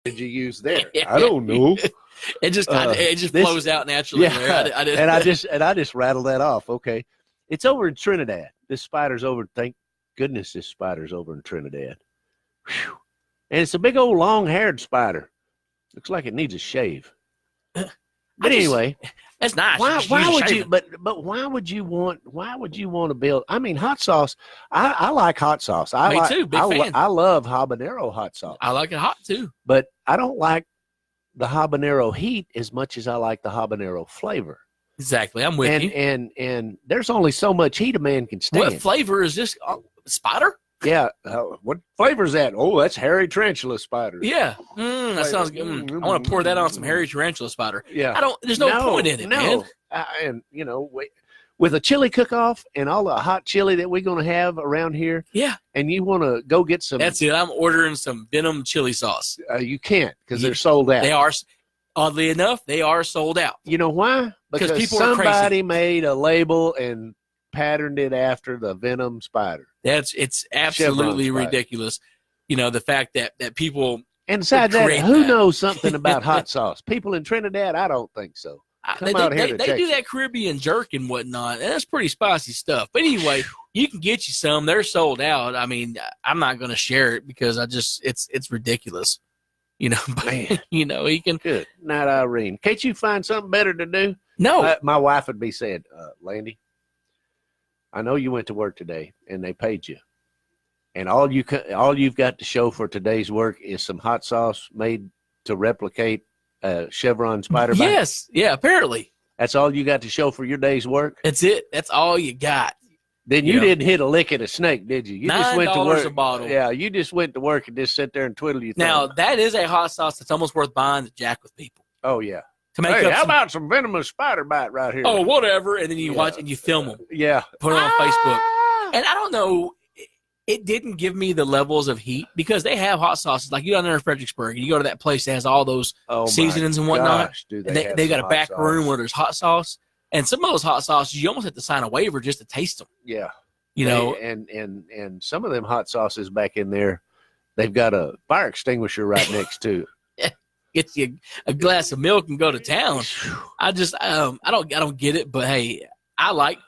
did you use there? Yeah. I don't know. It just flows out naturally. Yeah, there. and I just rattled that off. Okay, it's over in Trinidad. This spider's over. Thank goodness this spider's over in Trinidad. Whew. And it's a big old long-haired spider. Looks like it needs a shave. But anyway, that's nice. Why would you? But why would you want? Why would you want to build? I mean, hot sauce. I like hot sauce. Me too. Big fan. I love habanero hot sauce. I like it hot too. But I don't like the habanero heat as much as I like the habanero flavor. Exactly. I'm with you. And there's only so much heat a man can stand. What flavor is this? Spider? Yeah. What flavor is that? Oh, that's hairy tarantula spider. Yeah. That sounds good. I want to pour that on some hairy tarantula spider. Yeah. There's no point in it, man. And, you know, with a chili cook-off and all the hot chili that we're going to have around here. Yeah. And you want to go get some. That's it. I'm ordering some Venom chili sauce. You can't because they're sold out. They are. Oddly enough, they are sold out. You know why? Because people are crazy. Somebody made a label and patterned it after the Venom spider. It's absolutely ridiculous. You know, the fact that people. And besides that, who knows something about hot sauce? People in Trinidad, I don't think so. They do that Caribbean jerk and whatnot, and that's pretty spicy stuff. But anyway, you can get you some. They're sold out. I mean, I'm not going to share it because it's ridiculous. You know, man. You know, he can. Good night, Irene. Can't you find something better to do? No. My wife would be saying, Landy, I know you went to work today and they paid you, and all you've got to show for today's work is some hot sauce made to replicate Chevron spider bite. Yes, yeah. Apparently, that's all you got to show for your day's work. That's it. That's all you got. Then you didn't hit a lick at a snake, did you? You just went to work. $9 a bottle. Yeah, you just went to work and just sit there and twiddle your thumb. Now that is a hot sauce that's almost worth buying to jack with people. Oh yeah. To make how about some venomous spider bite right here? Oh, whatever. And then you watch and you film them. Yeah. Put it on Facebook. And I don't know, it didn't give me the levels of heat because they have hot sauces. Like you go down there in Fredericksburg and you go to that place that has all those seasonings and whatnot. Gosh, dude, they got a back room where there's hot sauce. And some of those hot sauces, you almost have to sign a waiver just to taste them. Yeah. You know, and some of them hot sauces back in there, they've got a fire extinguisher right next to. Get you a glass of milk and go to town. I don't get it, but hey, I like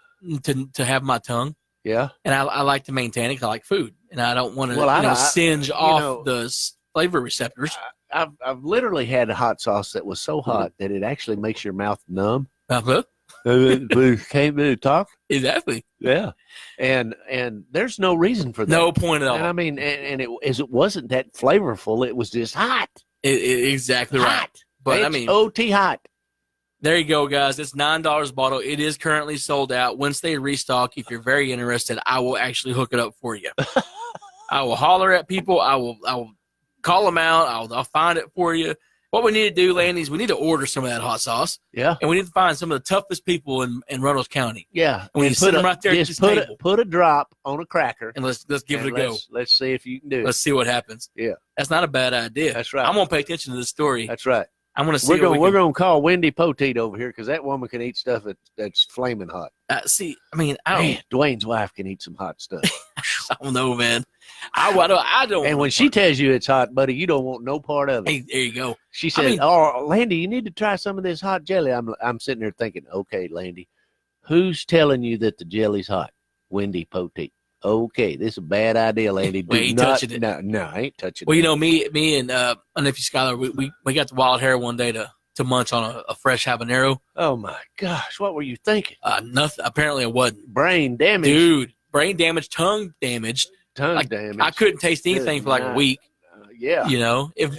to have my tongue. Yeah, and I like to maintain it because I like food, and I don't want to singe off the flavor receptors. I've literally had a hot sauce that was so hot that it actually makes your mouth numb. Can't really talk. Exactly. Yeah, and there's no reason for that. No point at all. And I mean, and it wasn't that flavorful. It was just hot. Exactly hot. Right. But I mean, OT hot. There you go, guys. It's $9 a bottle. It is currently sold out. Once they restock, if you're very interested, I will actually hook it up for you. I will holler at people. I will call them out. I'll find it for you. What we need to do, Landy, is we need to order some of that hot sauce. Yeah. And we need to find some of the toughest people in Reynolds County. Yeah. And we need to put them right there at this table. Put a drop on a cracker. And let's give it a go. Let's see if you can do it. Let's see what happens. Yeah. That's not a bad idea. That's right. I'm going to pay attention to this story. That's right. I'm going to see. We're going to call Wendy Poteet over here because that woman can eat stuff that's flaming hot. Dwayne's wife can eat some hot stuff. I don't know, man. I don't. And when she tells you it's hot, buddy, you don't want no part of it. Hey, there you go. She said, "Oh, Landy, you need to try some of this hot jelly." I'm sitting there thinking, okay, Landy, who's telling you that the jelly's hot? Wendy Poteet. Okay, this is a bad idea, Landy. Ain't touching it. No, I ain't touching it. Well, you know, me and my nephew Skylar, we got the wild hair one day to munch on a fresh habanero. Oh my gosh, what were you thinking? Nothing. Apparently, it wasn't. Brain damage, dude. Brain damage, tongue damaged. Damage. I couldn't taste anything for like a week. Yeah, you know, it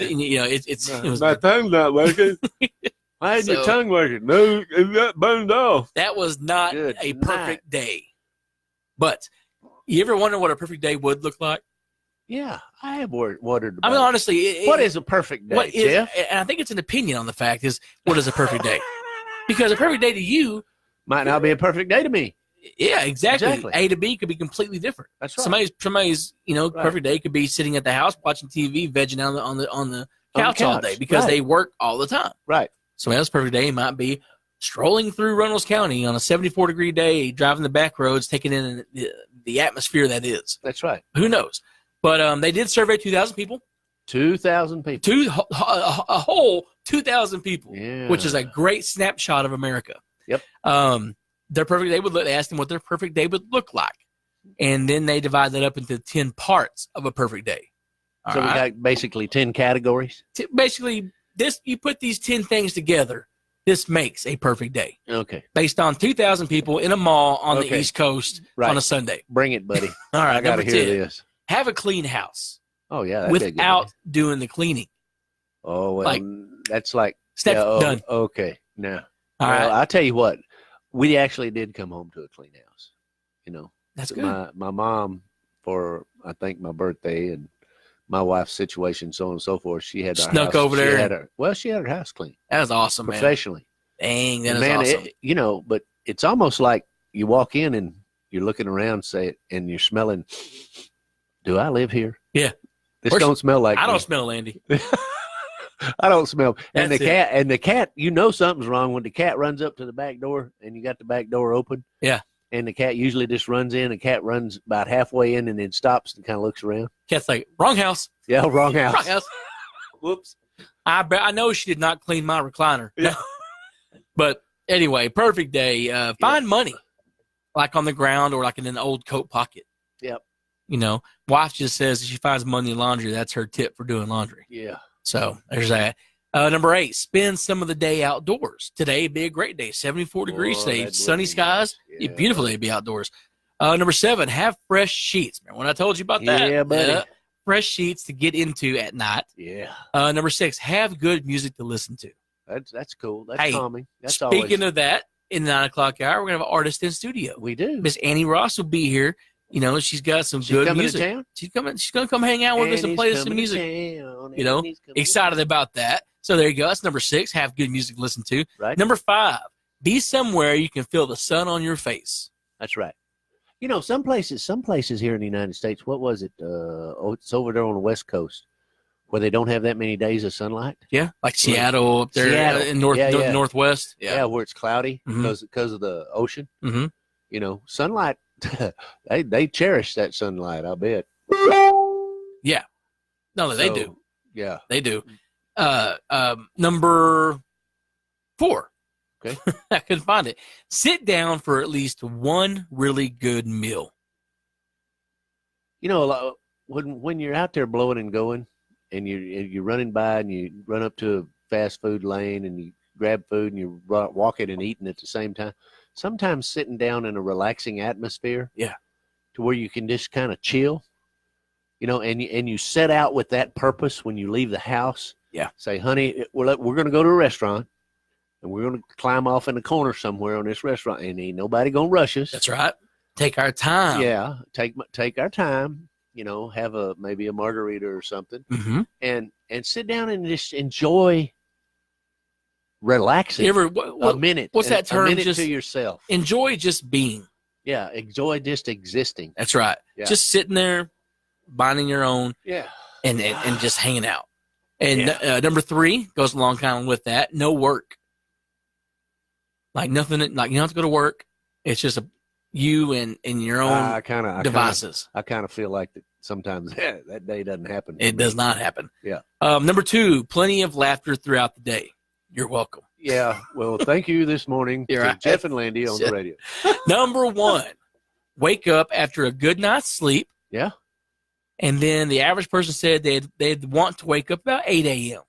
was my tongue's not working. Why ain't your tongue working? No, it got burned off. That was not a perfect day. But you ever wonder what a perfect day would look like? Yeah, I have wondered about I mean, honestly, what is a perfect day, Jeff? And I think it's an opinion on the fact is, what is a perfect day? Because a perfect day to you might not be a perfect day to me. Yeah, exactly. A to B could be completely different. That's right. Somebody's perfect day could be sitting at the house watching TV, vegging out on the couch all day because they work all the time. Right. Somebody else's perfect day might be strolling through Reynolds County on a 74-degree day, driving the back roads, taking in the atmosphere that is. That's right. Who knows? But they did survey 2,000 people. 2,000 people. A whole 2,000 people, Yeah. which is a great snapshot of America. Yep. Their perfect day they asked them what their perfect day would look like. And then they divide that up into 10 parts of a perfect day. So we got basically 10 categories. Basically, you put these 10 things together, this makes a perfect day. Okay. Based on 2,000 people in a mall on the East Coast on a Sunday. Bring it, buddy. All right. I got to hear this. Have a clean house. Oh, yeah. Without doing the cleaning. Oh, well, that's like. Step done. Okay. Now, right. I'll tell you what. We actually did come home to a clean house. You know. That's good. My mom, for, I think, my birthday and my wife's situation, so on and so forth, she had snuck over there. She had her house clean. That was awesome, professionally. Dang, that is awesome. But it's almost like you walk in and you're looking around, and you're smelling. Do I live here? Yeah. This don't smell like. I don't smell Landy. I don't smell. And That's the cat, something's wrong when the cat runs up to the back door and you got the back door open. Yeah. And the cat usually just runs in. The cat runs about halfway in and then stops and kind of looks around. Cat's like, wrong house. Yeah, wrong house. Wrong house. Whoops. I know she did not clean my recliner. Yeah. But anyway, perfect day. Find money, like on the ground or like in an old coat pocket. Yep. Wife just says if she finds money in laundry, that's her tip for doing laundry. Yeah. So there's that. Number 8, spend some of the day outdoors. Today would be a great day. 74 degrees today. Sunny skies. Yeah. Beautiful day to be outdoors. Number 7, have fresh sheets. Remember when I told you about that? Yeah, buddy. Fresh sheets to get into at night. Yeah. Number 6, have good music to listen to. That's cool. That's calming. That's speaking of that, in the 9 o'clock hour, we're going to have an artist in studio. We do. Miss Annie Ross will be here. She's got some good music. To town? She's going to come hang out with us and play us some music. Excited about that. So there you go. That's number 6. Have good music to listen to. Right. Number 5, be somewhere you can feel the sun on your face. That's right. Some places here in the United States, what was it? It's over there on the West Coast where they don't have that many days of sunlight. Yeah. Like Seattle up there in Northwest. Yeah. Where it's cloudy because of the ocean. Mm-hmm. Sunlight, they cherish that sunlight, I bet. Yeah. No, they do. Yeah. They do. Number 4. Okay. I couldn't find it. Sit down for at least one really good meal. When you're out there blowing and going and you're running by and you run up to a fast food lane and you grab food and you're walking and eating at the same time, sometimes sitting down in a relaxing atmosphere. Yeah. To where you can just kind of chill, and you set out with that purpose when you leave the house. Yeah. Say, honey, we're going to go to a restaurant, and we're going to climb off in the corner somewhere on this restaurant, and ain't nobody going to rush us. That's right. Take our time. Yeah. Take our time. Have maybe a margarita or something, and sit down and just enjoy relaxing. A minute. What's that term? A minute to yourself. Enjoy just being. Yeah. Enjoy just existing. That's right. Yeah. Just sitting there, minding your own. Yeah. And just hanging out. And number 3 goes along kind of with that. No work. Like nothing. Like you don't have to go to work. It's just you and your own devices. I kind of feel like that sometimes that day doesn't happen. It does not happen. Yeah. Number 2, plenty of laughter throughout the day. You're welcome. Yeah. Well, thank you this morning to right. Jeff and Landy on the radio. Number 1, wake up after a good night's sleep. Yeah. And then the average person said they'd want to wake up about 8 a.m.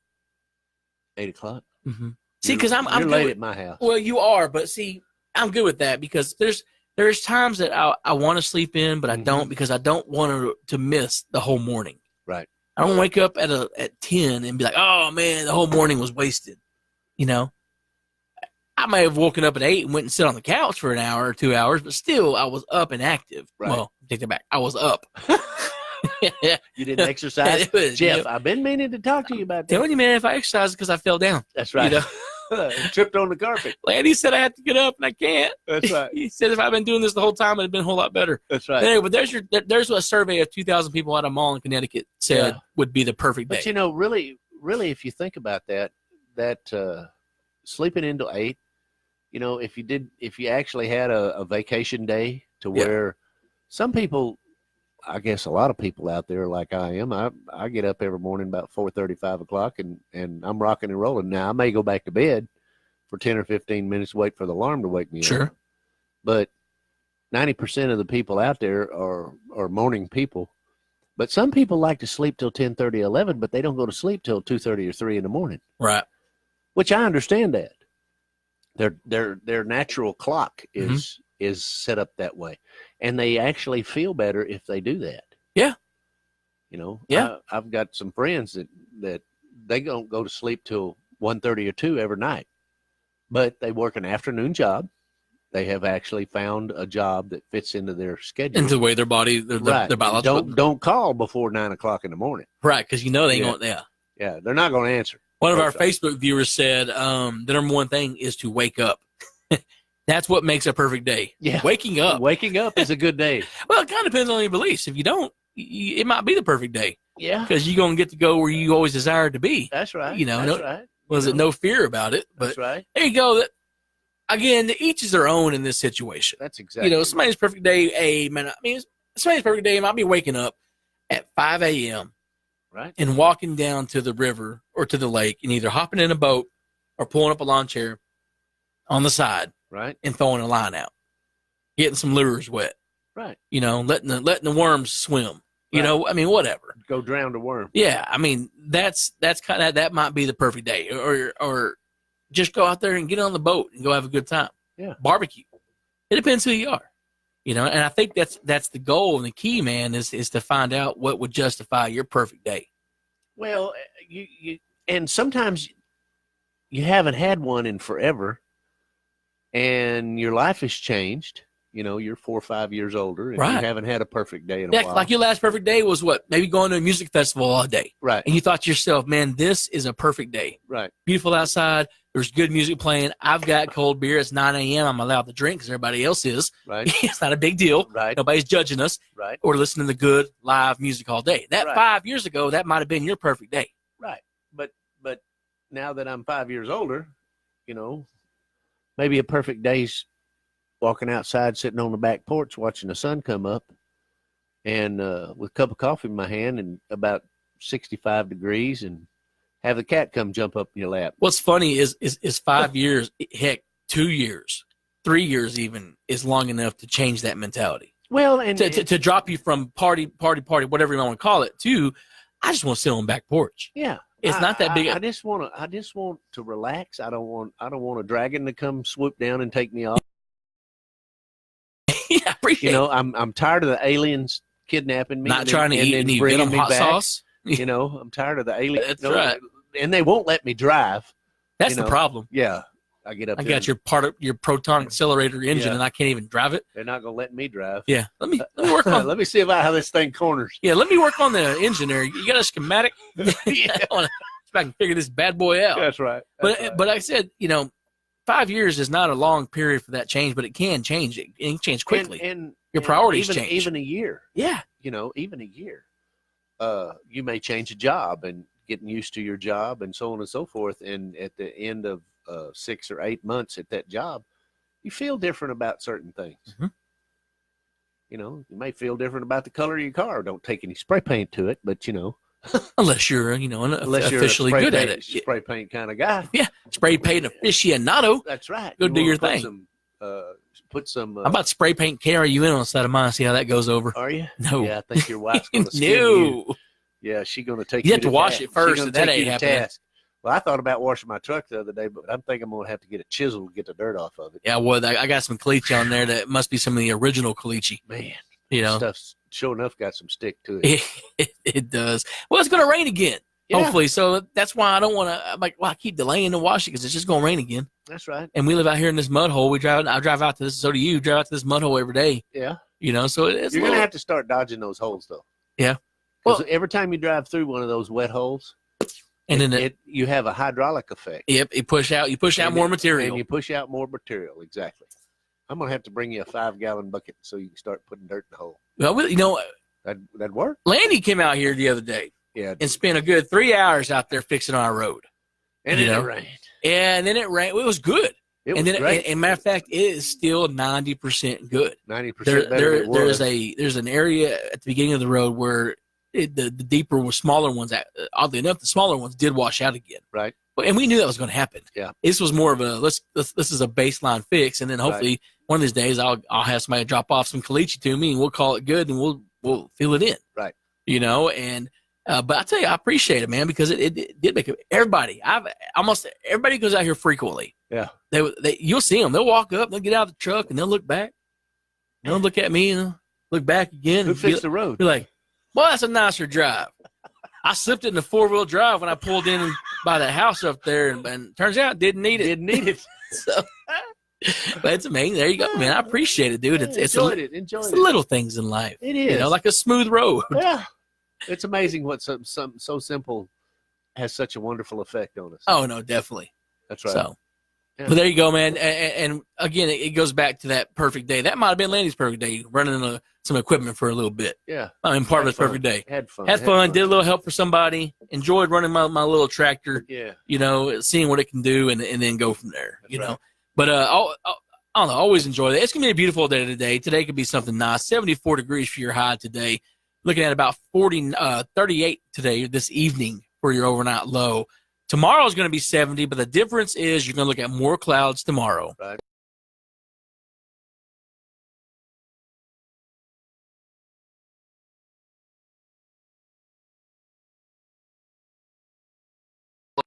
8 o'clock? Mm-hmm. See, because I'm good late at my house. Well, you are, but see, I'm good with that because there's times that I want to sleep in, but I don't because I don't want to miss the whole morning. Right. I don't wake up at 10 and be like, oh, man, the whole morning was wasted. I may have woken up at 8 and went and sit on the couch for an hour or 2 hours, but still I was up and active. Right. Well, take that back. I was up. You didn't exercise? Jeff, I've been meaning to talk to you about that. Telling you, man, if I exercise because I fell down. That's right. Tripped on the carpet. Landy said I have to get up and I can't. That's right. He said if I'd been doing this the whole time, it'd been a whole lot better. That's right. Anyway, but there's a survey of 2,000 people at a mall in Connecticut said would be the perfect day. But really, if you think about that sleeping into 8, if you actually had a vacation day to where some people, I guess a lot of people out there like I am. I get up every morning about 4:30, 5 o'clock, and I'm rocking and rolling. Now I may go back to bed for 10 or 15 minutes, wait for the alarm to wake me Sure. up. But 90% of the people out there are morning people. But some people like to sleep till 10:30, 11, but they don't go to sleep till 2:30 or 3 in the morning. Right. Which I understand that. Their natural clock is set up that way, and they actually feel better if they do that. Yeah. You know. Yeah. I've got some friends that they don't go to sleep till 1:30 or 2 every night, but they work an afternoon job. They have actually found a job that fits into their schedule. Into the way their body, their biological. Don't call before 9 o'clock in the morning. Right, because they ain't going. Yeah. Yeah, they're not going to answer. One of our Facebook viewers said the number one thing is to wake up. That's what makes a perfect day. Yeah. Waking up. Waking up is a good day. Well, it kind of depends on your beliefs. If you don't, it might be the perfect day. Yeah. Because you're going to get to go where you always desired to be. That's right. That's right. Was it no fear about it? But that's right. There you go. Again, each is their own in this situation. That's exactly. Somebody's perfect day, somebody's perfect day might be waking up at 5 a.m. Right. And walking down to the river or to the lake and either hopping in a boat or pulling up a lawn chair on the side. Right. And throwing a line out. Getting some lures wet. Right. Letting the worms swim. Right. Whatever. Go drown the worm. Yeah. That's kind of, that might be the perfect day. Or just go out there and get on the boat and go have a good time. Yeah. Barbecue. It depends who you are. And I think that's the goal and the key, man, is to find out what would justify your perfect day. Well, you and sometimes you haven't had one in forever, and your life has changed. You're 4 or 5 years older, and right. You haven't had a perfect day in a while. Like your last perfect day was what? Maybe going to a music festival all day. Right. And you thought to yourself, man, this is a perfect day. Right. Beautiful outside. There's good music playing. I've got cold beer. It's 9 a.m. I'm allowed to drink because everybody else is. Right. It's not a big deal. Right. Nobody's judging us. Right. Or listening to good live music all day. That 5 years ago, that might have been your perfect day. Right. But now that I'm 5 years older, maybe a perfect day's walking outside, sitting on the back porch, watching the sun come up, and with a cup of coffee in my hand and about 65 degrees, and have the cat come jump up in your lap. What's funny is 5 years, heck, 2 years, 3 years even is long enough to change that mentality. Well, and to drop you from party, whatever you want to call it, to I just want to sit on the back porch. Yeah. It's not that big. I just want to relax. I don't want a dragon to come swoop down and take me off. Yeah, I appreciate it. I'm tired of the aliens kidnapping me. Not trying to eat and bringing me hot back. Sauce. I'm tired of the aliens. That's right. And they won't let me drive. That's the problem. Yeah. I get up. I got your proton accelerator engine, and I can't even drive it. They're not gonna let me drive. Yeah. Let me work on. Let me see how this thing corners. Yeah. Let me work on the engine there. You got a schematic? Yeah. I want to see if I can figure this bad boy out. That's right. But like I said, 5 years is not a long period for that change, but it can change. It can change quickly. And your priorities change. Even a year. Yeah. Even a year. You may change a job and getting used to your job and so on and so forth. And at the end of 6 or 8 months at that job, you feel different about certain things. Mm-hmm. You may feel different about the color of your car. Don't take any spray paint to it, but unless you're, officially good at it. Spray paint kind of guy. Yeah. Spray paint aficionado. That's right. Go do your thing. Put some. I'm about to spray paint carry you in on the side of mine, see how that goes over. Are you? No. Yeah, I think your wife's going to skin you. Yeah, she's going to take you. You have to wash it first, and that ain't happening. Well, I thought about washing my truck the other day, but I think I'm going to have to get a chisel to get the dirt off of it. Yeah, well, I got some caliche on there that must be some of the original caliche. Man, stuff's sure enough got some stick to it. It does. Well, it's going to rain again, hopefully. So that's why I don't want to. I'm like, I keep delaying the washing because it's just going to rain again. That's right. And we live out here in this mud hole. I drive out to this. So do you. Drive out to this mud hole every day. Yeah. So it's you're going to have to start dodging those holes, though. Yeah. Well, every time you drive through one of those wet holes, and then you have a hydraulic effect. Yep, you push out more material. And you push out more material, exactly. I'm gonna have to bring you a 5-gallon bucket so you can start putting dirt in the hole. Well, that'd work. Landy came out here the other day, and spent a good 3 hours out there fixing our road. And then it rained. Yeah, and then it rained. It was good. It and was then, great. and matter of fact, it is still 90% good. 90% better than it was. There's an area at the beginning of the road where the deeper, smaller ones, oddly enough, the smaller ones did wash out again. Right. And we knew that was going to happen. Yeah. This was more of a this is a baseline fix, and then hopefully one of these days I'll have somebody drop off some caliche to me, and we'll call it good, and we'll fill it in. Right. And but I tell you, I appreciate it, man, because it did make everybody. Almost everybody goes out here frequently. Yeah. You'll see them. They'll walk up, they'll get out of the truck, and they'll look back. They'll look at me and look back again. Who fixed the road? Be like, well, that's a nicer drive. I slipped it in the 4-wheel drive when I pulled in by the house up there, and turns out didn't need it. Didn't need it. So, but it's amazing. There you go, man. I appreciate it, dude. It's the little things in life. It is. Like a smooth road. Yeah. It's amazing what something so simple has such a wonderful effect on us. Oh, no, definitely. That's right. So, yeah. But there you go, man. And again, it goes back to that perfect day. That might have been Landy's perfect day, running some equipment for a little bit. Yeah. I mean, part of his perfect day. Had fun. Did a little help for somebody, enjoyed running my little tractor. Yeah. Seeing what it can do, and then go from there. That's right. But I don't know, always enjoy it. It's gonna be a beautiful day today. Today could be something nice. 74 degrees for your high today. Looking at about 38 today, this evening, for your overnight low. Tomorrow is going to be 70, but the difference is you're going to look at more clouds tomorrow. Right.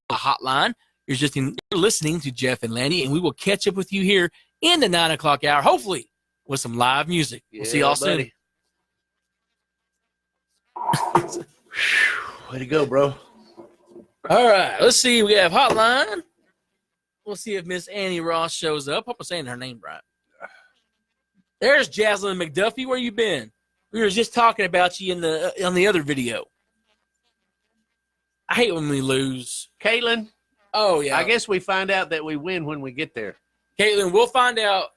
A hotline. You're listening to Jeff and Landy, and we will catch up with you here in the 9 o'clock hour, hopefully with some live music. We'll see y'all soon. Way to go, bro. All right, let's see. We have hotline. We'll see if Miss Annie Ross shows up. Hope I'm saying her name right. There's Jaslyn McDuffie. Where you been? We were just talking about you on the other video. I hate when we lose. Caitlin. Oh, yeah. I guess we find out that we win when we get there. Caitlin, we'll find out.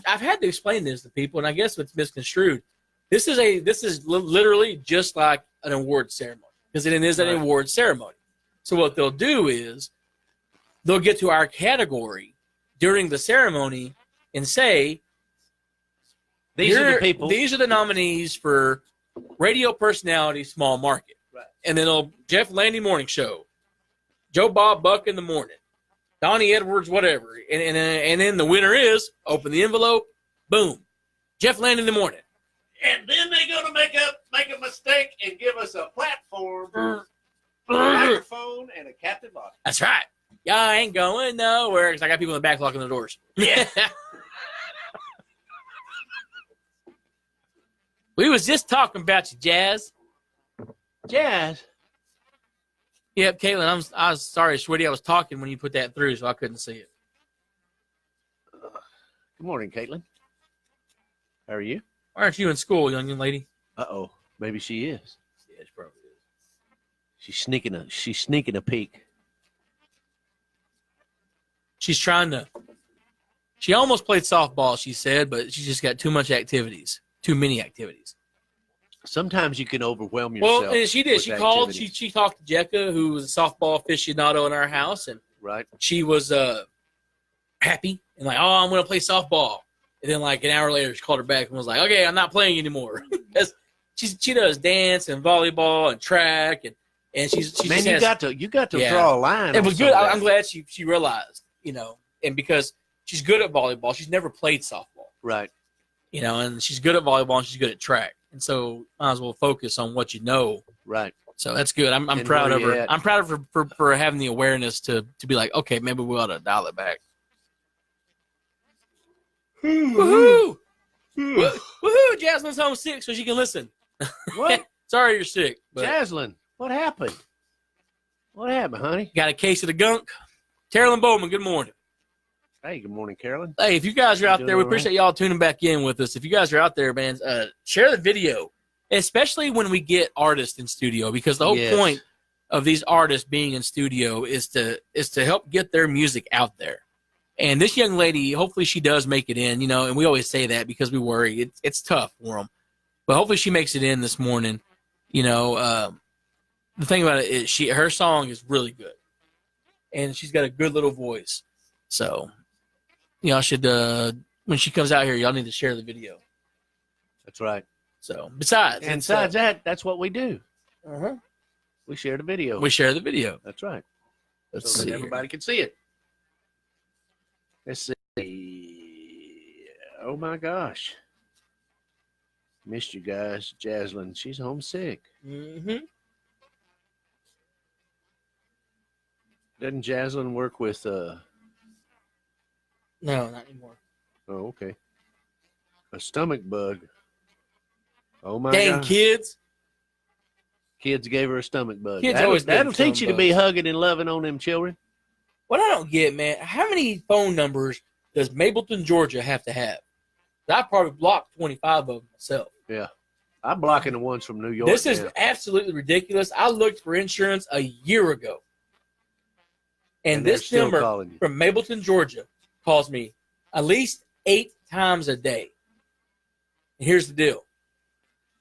I've had to explain this to people, and I guess it's misconstrued. This is literally just like an award ceremony, because it is an award ceremony. So what they'll do is they'll get to our category during the ceremony and say, these are the people. These are the nominees for radio personality, small market. Right. And then Jeff Landy Morning Show, Joe Bob Buck in the morning, Donnie Edwards, whatever. And then the winner is, open the envelope, boom, Jeff Landy in the morning. And then they go to make a mistake and give us a platform, a microphone, and a captain body. That's right. Y'all ain't going nowhere, because I got people in the back locking the doors. Yeah. We was just talking about you, Jazz. Jazz? Yep, Caitlin, I was sorry, sweetie. I was talking when you put that through, so I couldn't see it. Good morning, Caitlin. How are you? Why aren't you in school, young lady? Uh-oh. Maybe she is. Yeah, she probably is. She's sneaking a peek. She's trying to. She almost played softball, she said, but she's just got too many activities. Sometimes you can overwhelm yourself. Well, and she did. She called. She talked to Jekka, who was a softball aficionado in our house, and she was happy and like, oh, I'm going to play softball. And then like an hour later, she called her back and was like, okay, I'm not playing anymore. Because she does dance and volleyball and track and she's man, you got to draw a line. It was good. I'm glad she realized, and because she's good at volleyball, she's never played softball, right? And she's good at volleyball and she's good at track, and so might as well focus on what you know, right? So that's good. I'm proud of her. I'm proud of her for having the awareness to be like, okay, maybe we ought to dial it back. Woohoo! Woohoo! Jaslyn's home sick, so she can listen. What? Sorry you're sick. Jaslyn, what happened? What happened, honey? Got a case of the gunk. Carolyn Bowman, good morning. Hey, good morning, Carolyn. Hey, if you guys are out there, we appreciate y'all tuning back in with us. If you guys are out there, man, share the video, especially when we get artists in studio, because the whole point of these artists being in studio is to help get their music out there. And this young lady, hopefully she does make it in, and we always say that because we worry. It's tough for them. But hopefully she makes it in this morning. The thing about it is her song is really good. And she's got a good little voice. So y'all should, when she comes out here, y'all need to share the video. That's right. So, besides that, that's what we do. uh-huh. We share the video. We share the video. That's right. Let's So see. that everybody can see it. Let's see. Oh my gosh. Missed you guys. Jaslyn, she's homesick. Mm-hmm. Doesn't Jaslyn work with No, not anymore. Oh, okay. A stomach bug. Oh my Dang, God. kids. Kids gave her a stomach bug. Kids always get that'll teach you to be bugs. hugging and loving on them children. What I don't get, man, how many phone numbers does Mableton, Georgia have to have? I probably blocked 25 of them myself. Yeah. I'm blocking the ones from New York. This is now. absolutely ridiculous. I looked for insurance a year ago. And they're this still number calling you. from Mableton, Georgia calls me at least 8 times a day. And here's the deal.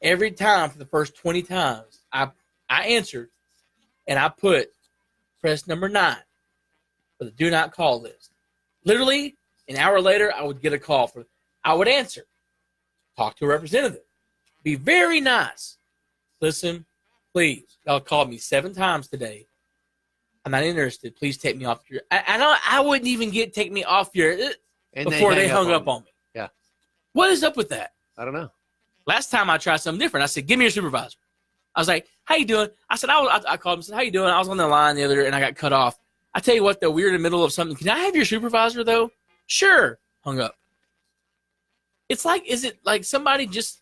Every time for the first 20 times, I answered and I put press number 9 for the do not call list. Literally, an hour later, I would get a call. I would answer. Talk to a representative. Be very nice. Listen, please. Y'all called me 7 times today. I'm not interested. Please take me off your. I wouldn't even take me off your before they hung up on me. Yeah. What is up with that? I don't know. Last time I tried something different. I said, "Give me your supervisor." I was like, "How you doing?" I said, I called him and said, "How you doing?" I was on the line the other and I got cut off. I tell you what, though, we were in the middle of something. Can I have your supervisor though? Sure. Hung up. Is it like somebody just?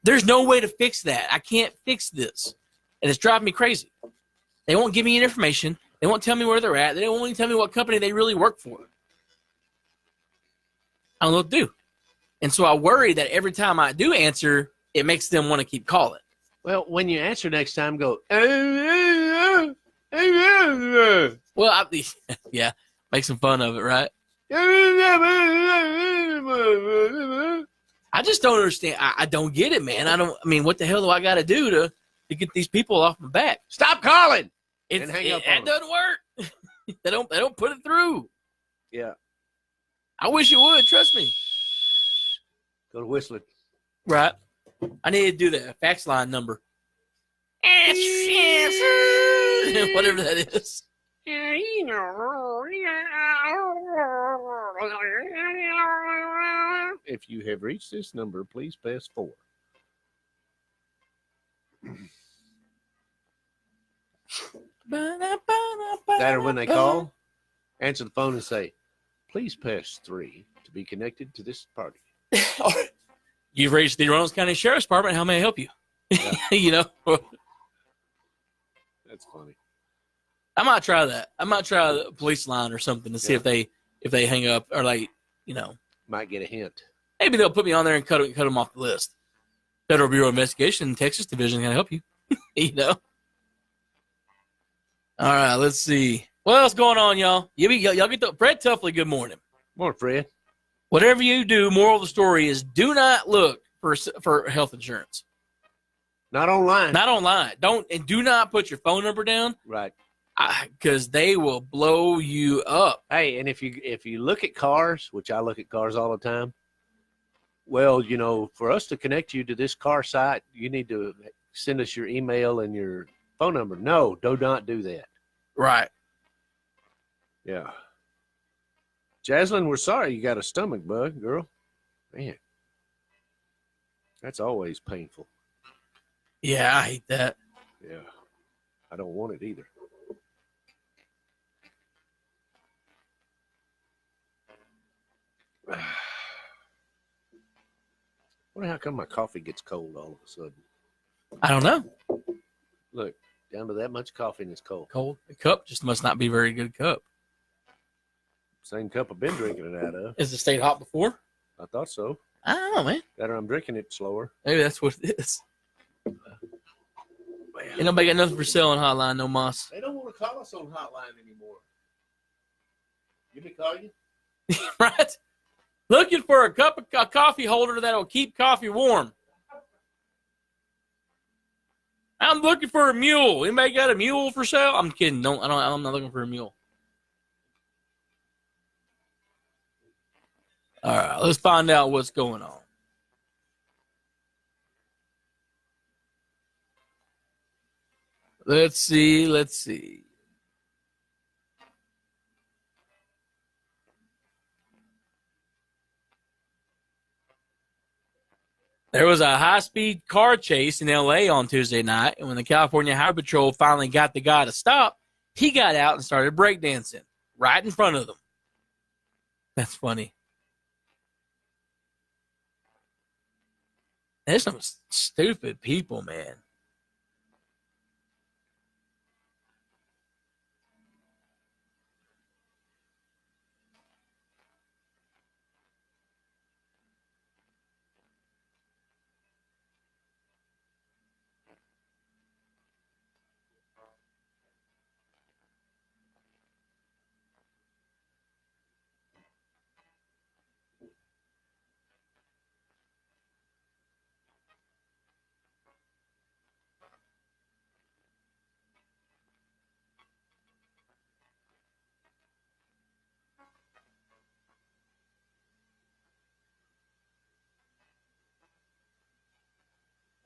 There's no way to fix that. I can't fix this, and it's driving me crazy. They won't give me any information. They won't tell me where they're at. They won't even tell me what company they really work for. I don't know what to do. And so I worry that every time I do answer, it makes them want to keep calling. Well, when you answer next time, go. Well, yeah, make some fun of it, right? I just don't understand. I don't get it, man. I mean, what the hell do I got to do to get these people off my back? Stop calling. And hang up on that doesn't work. They don't put it through. Yeah. I wish it would. Trust me. Go to whistling. Right. I need to do that. Fax line number. Whatever that is. If you have reached this number, please press 4. That or when they call, answer the phone and say, please press 3 to be connected to this party. You've reached the Reynolds County Sheriff's Department. How may I help you? Yeah. You know? That's funny. I might try that. I might try the police line or something to see if they hang up or Might get a hint. maybe they'll put me on there and cut them off the list. Federal Bureau of Investigation, Texas Division can help you. You know? All right, let's see. What else going on, y'all? Y'all get the Fred Tuffley, good morning. Morning, Fred. Whatever you do, moral of the story is do not look for health insurance. Not online. Not online. Do not put your phone number down. Right. Because they will blow you up. Hey, and if you look at cars, which I look at cars all the time, well, for us to connect you to this car site, you need to send us your email and your phone number. No, do not do that. Right. Yeah. Jaslyn, we're sorry you got a stomach bug, girl. Man, that's always painful. Yeah, I hate that. Yeah. I don't want it either. Wonder how come my coffee gets cold all of a sudden. I don't know. Look, down to that much coffee and it's cold. Cold. The cup just must not be a very good cup. Same cup I've been drinking it out of. Has it stayed hot before? I thought so. I don't know, man. That or I'm drinking it slower. Maybe that's what it is. Ain't nobody got nothing for sale on Hotline, no moss. They don't want to call us on hotline anymore. You may call you? Right? Looking for a coffee holder that'll keep coffee warm. I'm looking for a mule. Anybody got a mule for sale? I'm kidding. I'm not looking for a mule. All right, let's find out what's going on. Let's see. There was a high-speed car chase in L.A. on Tuesday night, and when the California Highway Patrol finally got the guy to stop, he got out and started breakdancing right in front of them. That's funny. There's some stupid people, man.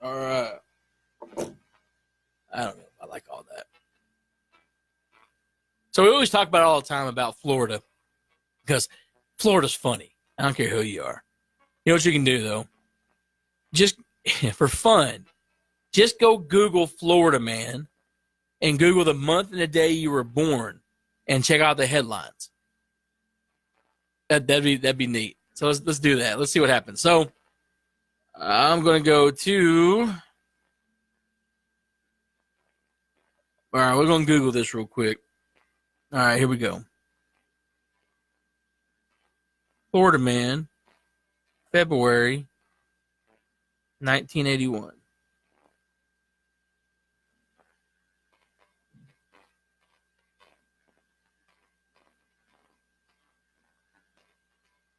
All right. I don't know if I like all that. So we always talk about all the time about Florida because Florida's funny. I don't care who you are. You know what you can do, though? Just for fun, just go Google Florida man and Google the month and the day you were born and check out the headlines. That'd be neat. So let's do that. Let's see what happens. So I'm going to go to... All right, we're going to Google this real quick. All right, here we go. Florida man, February 1981.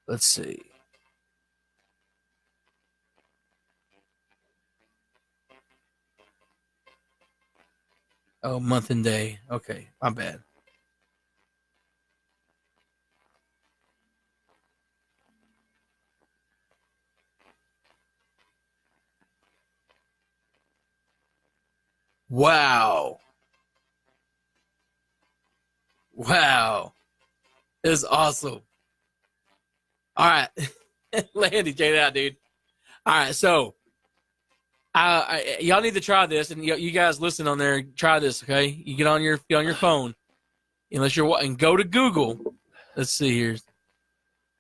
Let's see. Oh, month and day. Okay, my bad. Wow. Wow. This is awesome. All right. Landy, check it out, dude. All right, so y'all need to try this, and you guys listen on there. Try this, okay? You get on your phone, unless you're and go to Google. Let's see here.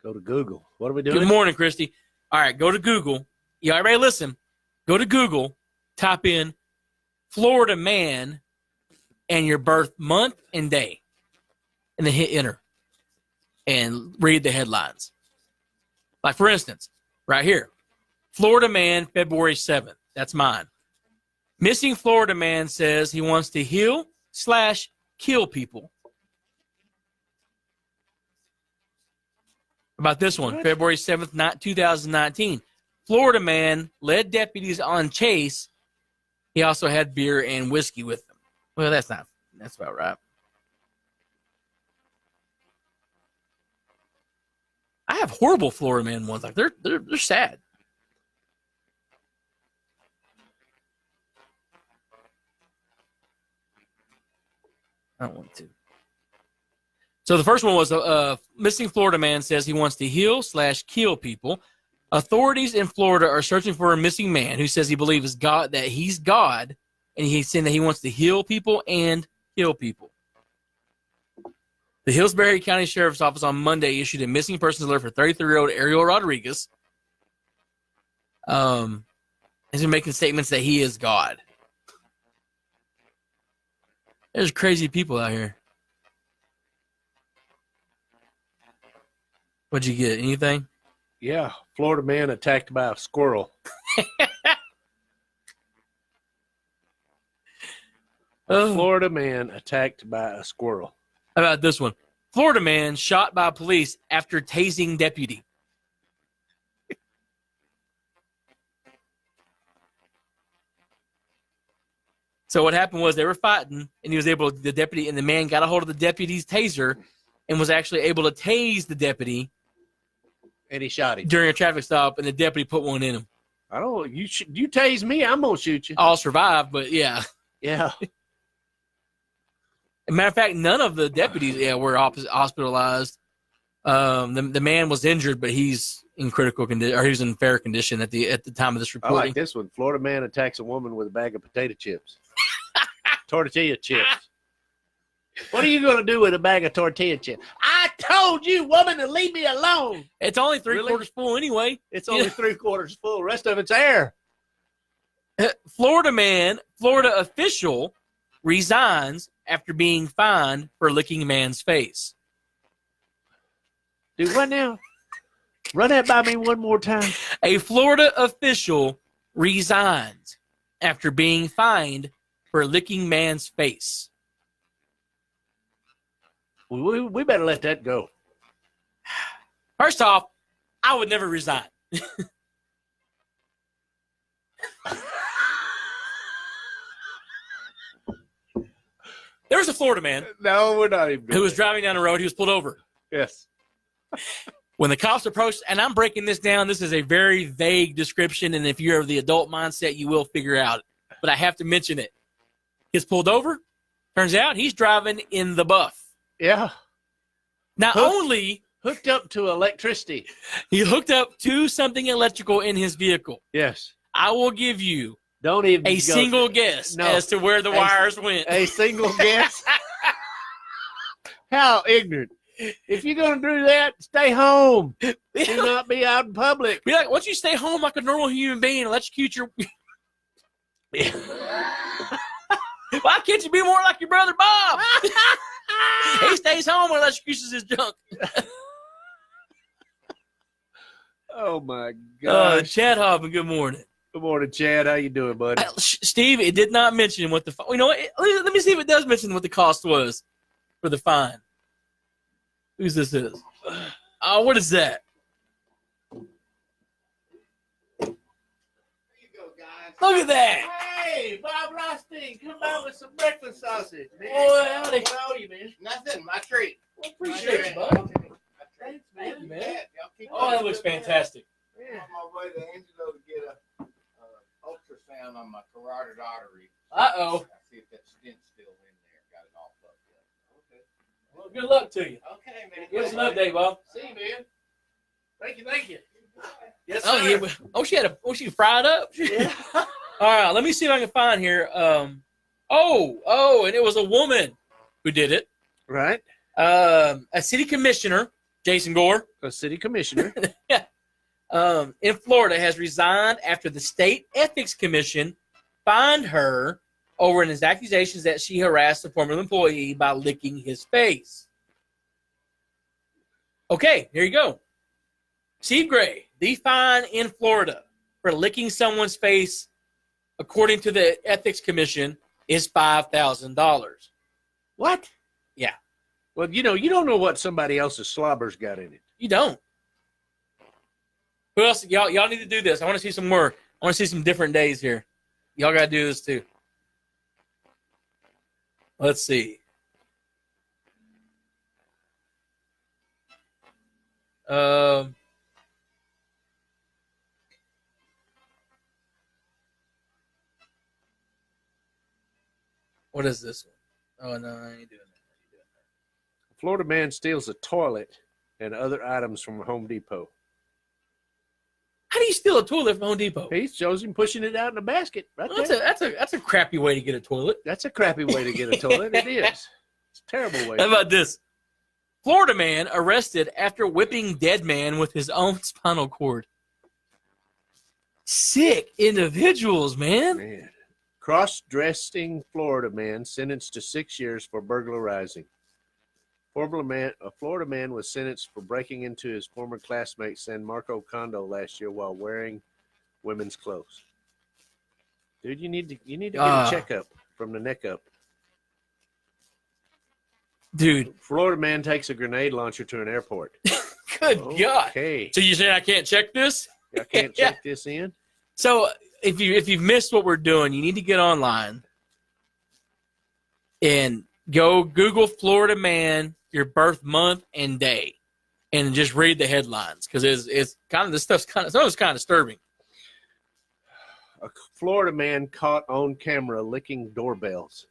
Go to Google. What are we doing? Good morning, Christy. All right, go to Google. You everybody listen. Go to Google. Type in Florida man and your birth month and day, and then hit enter and read the headlines. Like for instance, right here, Florida man, February 7th. That's mine. Missing Florida man says he wants to heal/kill people. About this one, February 7th, 2019. Florida man led deputies on chase. He also had beer and whiskey with him. Well, that's about right. I have horrible Florida man ones. Like they're sad. I don't want to. So the first one was missing Florida man says he wants to heal/kill people. Authorities in Florida are searching for a missing man who says he believes God, that he's God, and he's saying that he wants to heal people and kill people. The Hillsbury County Sheriff's Office on Monday issued a missing persons alert for 33-year-old Ariel Rodriguez. He's been making statements that he is God. There's crazy people out here. What'd you get? Anything? Yeah, Florida man attacked by a squirrel. Florida man attacked by a squirrel. How about this one? Florida man shot by police after tasing deputy. So what happened was they were fighting, and the deputy and the man got a hold of the deputy's taser and was actually able to tase the deputy And he shot him during a traffic stop, and the deputy put one in him. I don't. You tase me, I'm gonna shoot you. All survived, but yeah. Yeah. As a matter of fact, none of the deputies were hospitalized. The man was injured, but he's in critical condition, or he was in fair condition at the time of this I reporting. like this one. Florida man attacks a woman with a bag of potato chips. Tortilla chips. What are you going to do with a bag of tortilla chips? I told you, woman, to leave me alone. It's only three-quarters full anyway. It's only 3/4 full. The rest of it's air. Florida official resigns after being fined for licking man's face. Dude, what now? Run that by me one more time. A Florida official resigns after being fined for licking man's face. We better let that go. First off, I would never resign. There was a Florida man No, we're not even. who was driving down the road. He was pulled over. Yes. When the cops approached, and I'm breaking this down, this is a very vague description, and if you're of the adult mindset, you will figure out. But I have to mention it. Gets pulled over. Turns out he's driving in the buff. Yeah. Not only Hooked up to electricity. he hooked up to something electrical in his vehicle, Yes. I will give you Don't even a go- single guess No. as to where the wires went. A single guess. How ignorant. If you're going to do that, stay home. Do not be out in public. Be like, why don't you stay home like a normal human being and electrocute your... Why can't you be more like your brother Bob? He stays home and electrocutes his junk. Oh, my gosh. Chad Hoffman, good morning. Good morning, Chad. How you doing, buddy? Steve, it did not mention what the... You know what? Let me see if it does mention what the cost was for the fine. Who's this is? Oh, what is that? Look at that. Hey, Bob Rostein, come by with some breakfast sausage, man. Boy, howdy. What are you, man? Nothing. My treat. Well, appreciate you, bud. Thanks, Thank you, man. Y'all keep Oh, that looks fantastic. I'm on my way to Angelo to get a ultrasound on my carotid artery. Uh-oh. I see if that stent's still in there. Got it all fucked up. Okay. Well, good luck to you. Okay, man. Give us an update, Bob. See you, man. Thank you. Yes, Oh, sir. yeah. She fried up. Yeah. All right, let me see if I can find here. And it was a woman who did it. Right. A city commissioner, Jason Gore, A city commissioner. in Florida has resigned after the state ethics commission fined her over his accusations that she harassed a former employee by licking his face. Okay, here you go. Steve Gray, the fine in Florida for licking someone's face, according to the ethics commission, is $5,000. What? Yeah. Well, you don't know what somebody else's slobber's got in it. You don't. Who else? Y'all need to do this. I want to see some more. I want to see some different days here. Y'all got to do this too. Let's see. What is this one? Oh, no, I ain't doing that. A Florida man steals a toilet and other items from Home Depot. How do you steal a toilet from Home Depot? He shows him pushing it out in a basket. Right Well, there. that's a crappy way to get a toilet. That's a crappy way to get a toilet. It is. It's a terrible way. How about this? Florida man arrested after whipping dead man with his own spinal cord. Sick individuals, man. Man. Cross-dressing Florida man sentenced to 6 years for burglarizing. A Florida man was sentenced for breaking into his former classmate San Marco condo last year while wearing women's clothes. Dude, you need to get a checkup from the neck up. Dude, Florida man takes a grenade launcher to an airport. good God. Okay. So you saying I can't check this? I can't check this in. So if you've missed what we're doing, you need to get online and go Google Florida man, your birth month and day. and just read the headlines because it's kind of this stuff's kind of some of it's kind of disturbing. A Florida man caught on camera licking doorbells.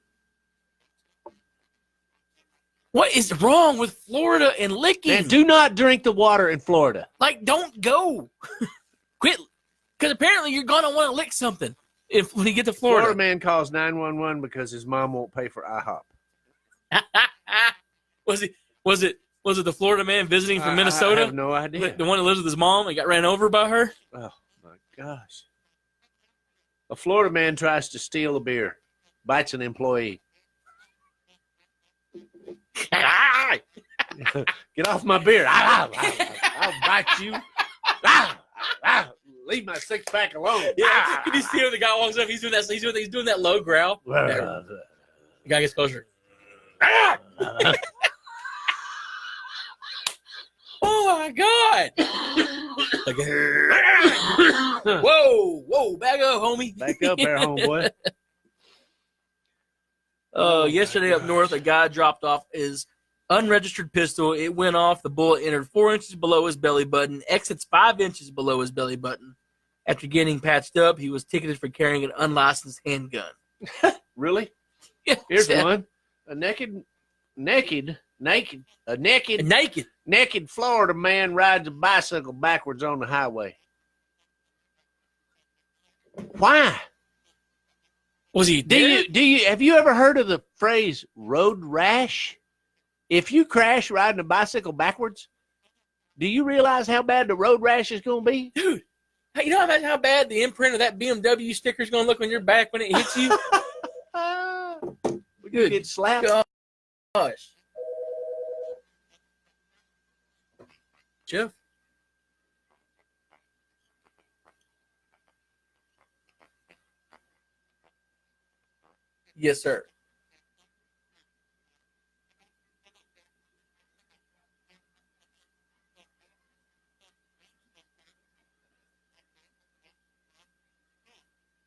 What is wrong with Florida and licking? Man, do not drink the water in Florida. Like, don't go. Quit. Because apparently you're going to want to lick something when you get to Florida. Florida man calls 911 because his mom won't pay for IHOP. Was it the Florida man visiting from Minnesota? I have no idea. The one that lives with his mom and got ran over by her? Oh, my gosh. A Florida man tries to steal a beer, bites an employee. Get off my beer. I'll bite you. Leave my six pack alone. Yeah, can you see when the guy walks up? He's doing that low growl. The guy gets closer. Oh my God! Whoa! Back up, homie. Back up there, homeboy. Yesterday up north, a guy dropped off his unregistered pistol. It went off. The bullet entered 4 inches below his belly button, exits 5 inches below his belly button. After getting patched up, he was ticketed for carrying an unlicensed handgun. Really? Yes. Here's one. A naked Florida man rides a bicycle backwards on the highway. Why? Was he dead? Have you ever heard of the phrase road rash? If you crash riding a bicycle backwards, do you realize how bad the road rash is going to be? Dude, you know how bad the imprint of that BMW sticker is going to look on your back when it hits you? We could get slapped. Gosh. Jeff? Yes, sir.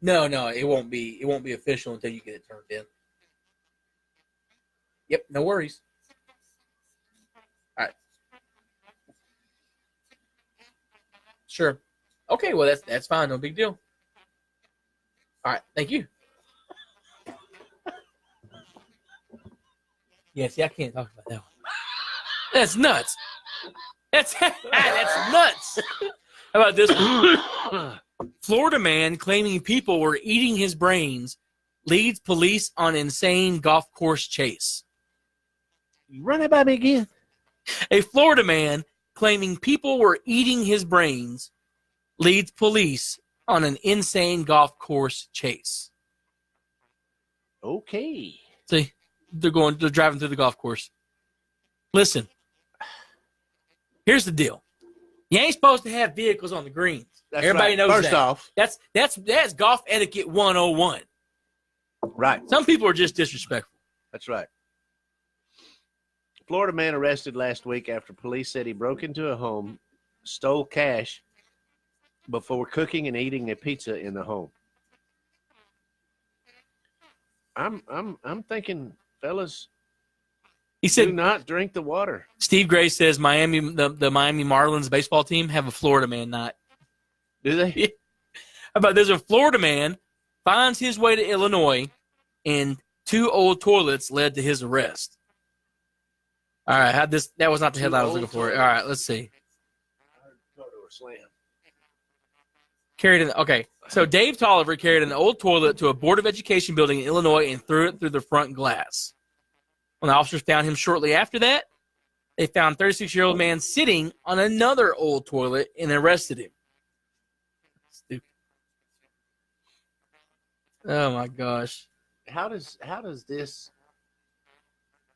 No, it won't be. It won't be official until you get it turned in. Yep, no worries. All right. Sure. Okay, well that's fine. No big deal. All right, thank you. Yeah, see, I can't talk about that one. That's nuts. That's nuts. How about this one? Florida man claiming people were eating his brains leads police on insane golf course chase. You run it by me again. A Florida man claiming people were eating his brains leads police on an insane golf course chase. Okay. See, they're driving through the golf course. Listen, here's the deal. You ain't supposed to have vehicles on the greens. That's Everybody right. knows First that. off, That's golf etiquette 101. right. Some people are just disrespectful. That's right. Florida man arrested last week after police said he broke into a home, stole cash before cooking and eating a pizza in the home. I'm thinking, fellas, He said, do not drink the water. Steve Gray says the Miami Marlins baseball team have a Florida man night. Do they? How about there's a Florida man finds his way to Illinois and 2 old toilets led to his arrest. All right, that was not the headline I was looking for. All right, let's see. So Dave Tolliver carried an old toilet to a Board of Education building in Illinois and threw it through the front glass. When the officers found him shortly after that, they found 36-year-old man sitting on another old toilet and arrested him. Stupid. Oh my gosh. How does this?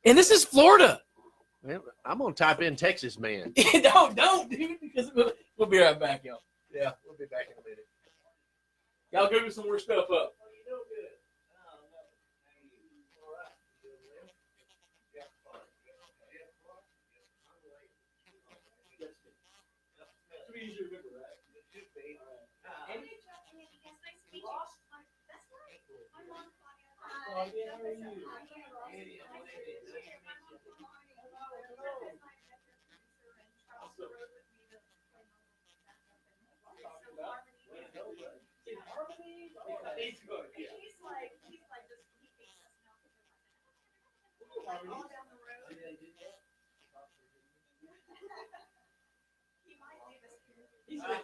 And this is Florida. Well, I'm gonna type in Texas man. Don't, dude, because we'll be right back, y'all. Yeah, we'll be back in a minute. Y'all Google some more stuff up. He's good, yeah. He's like just he thinks us now all down the road. He might leave us here. He said,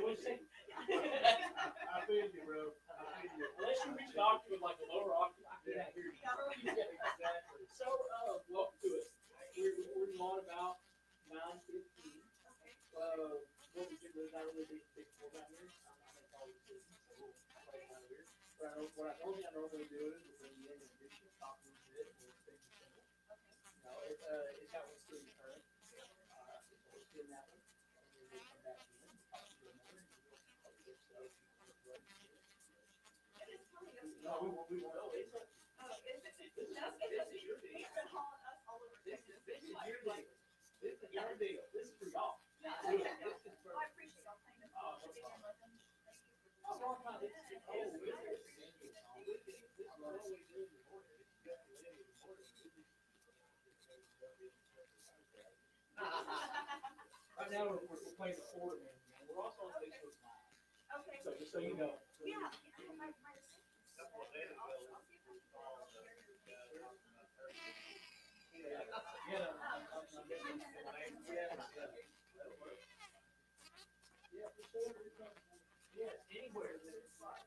what'd you say? I feel you, bro. I feel you. Unless you reach out to like a lower octave, I can't hear you. Exactly. So, welcome to it. We're on about 9:15. What we do is not really big format here. I'm not going to call it business, so we'll play it out here. What I normally do is we'll bring you in and introduce you, talk a little bit, and we'll take you simple. It's how we'll still be current. So we'll spin that one. And then we'll come back in and talk to you more. And we'll talk to you stuff. No, we won't. No, it's a. He's been hauling us all over Texas. This is your deal. This is your deal. This is for y'all. I appreciate y'all playing this. Oh, no problem. Oh, long time. This is oh, right now we're playing the Florida man. We're also on Facebook Live. Okay. So just so you know. Yeah, my I'll see if I can Yes, anywhere that it's like.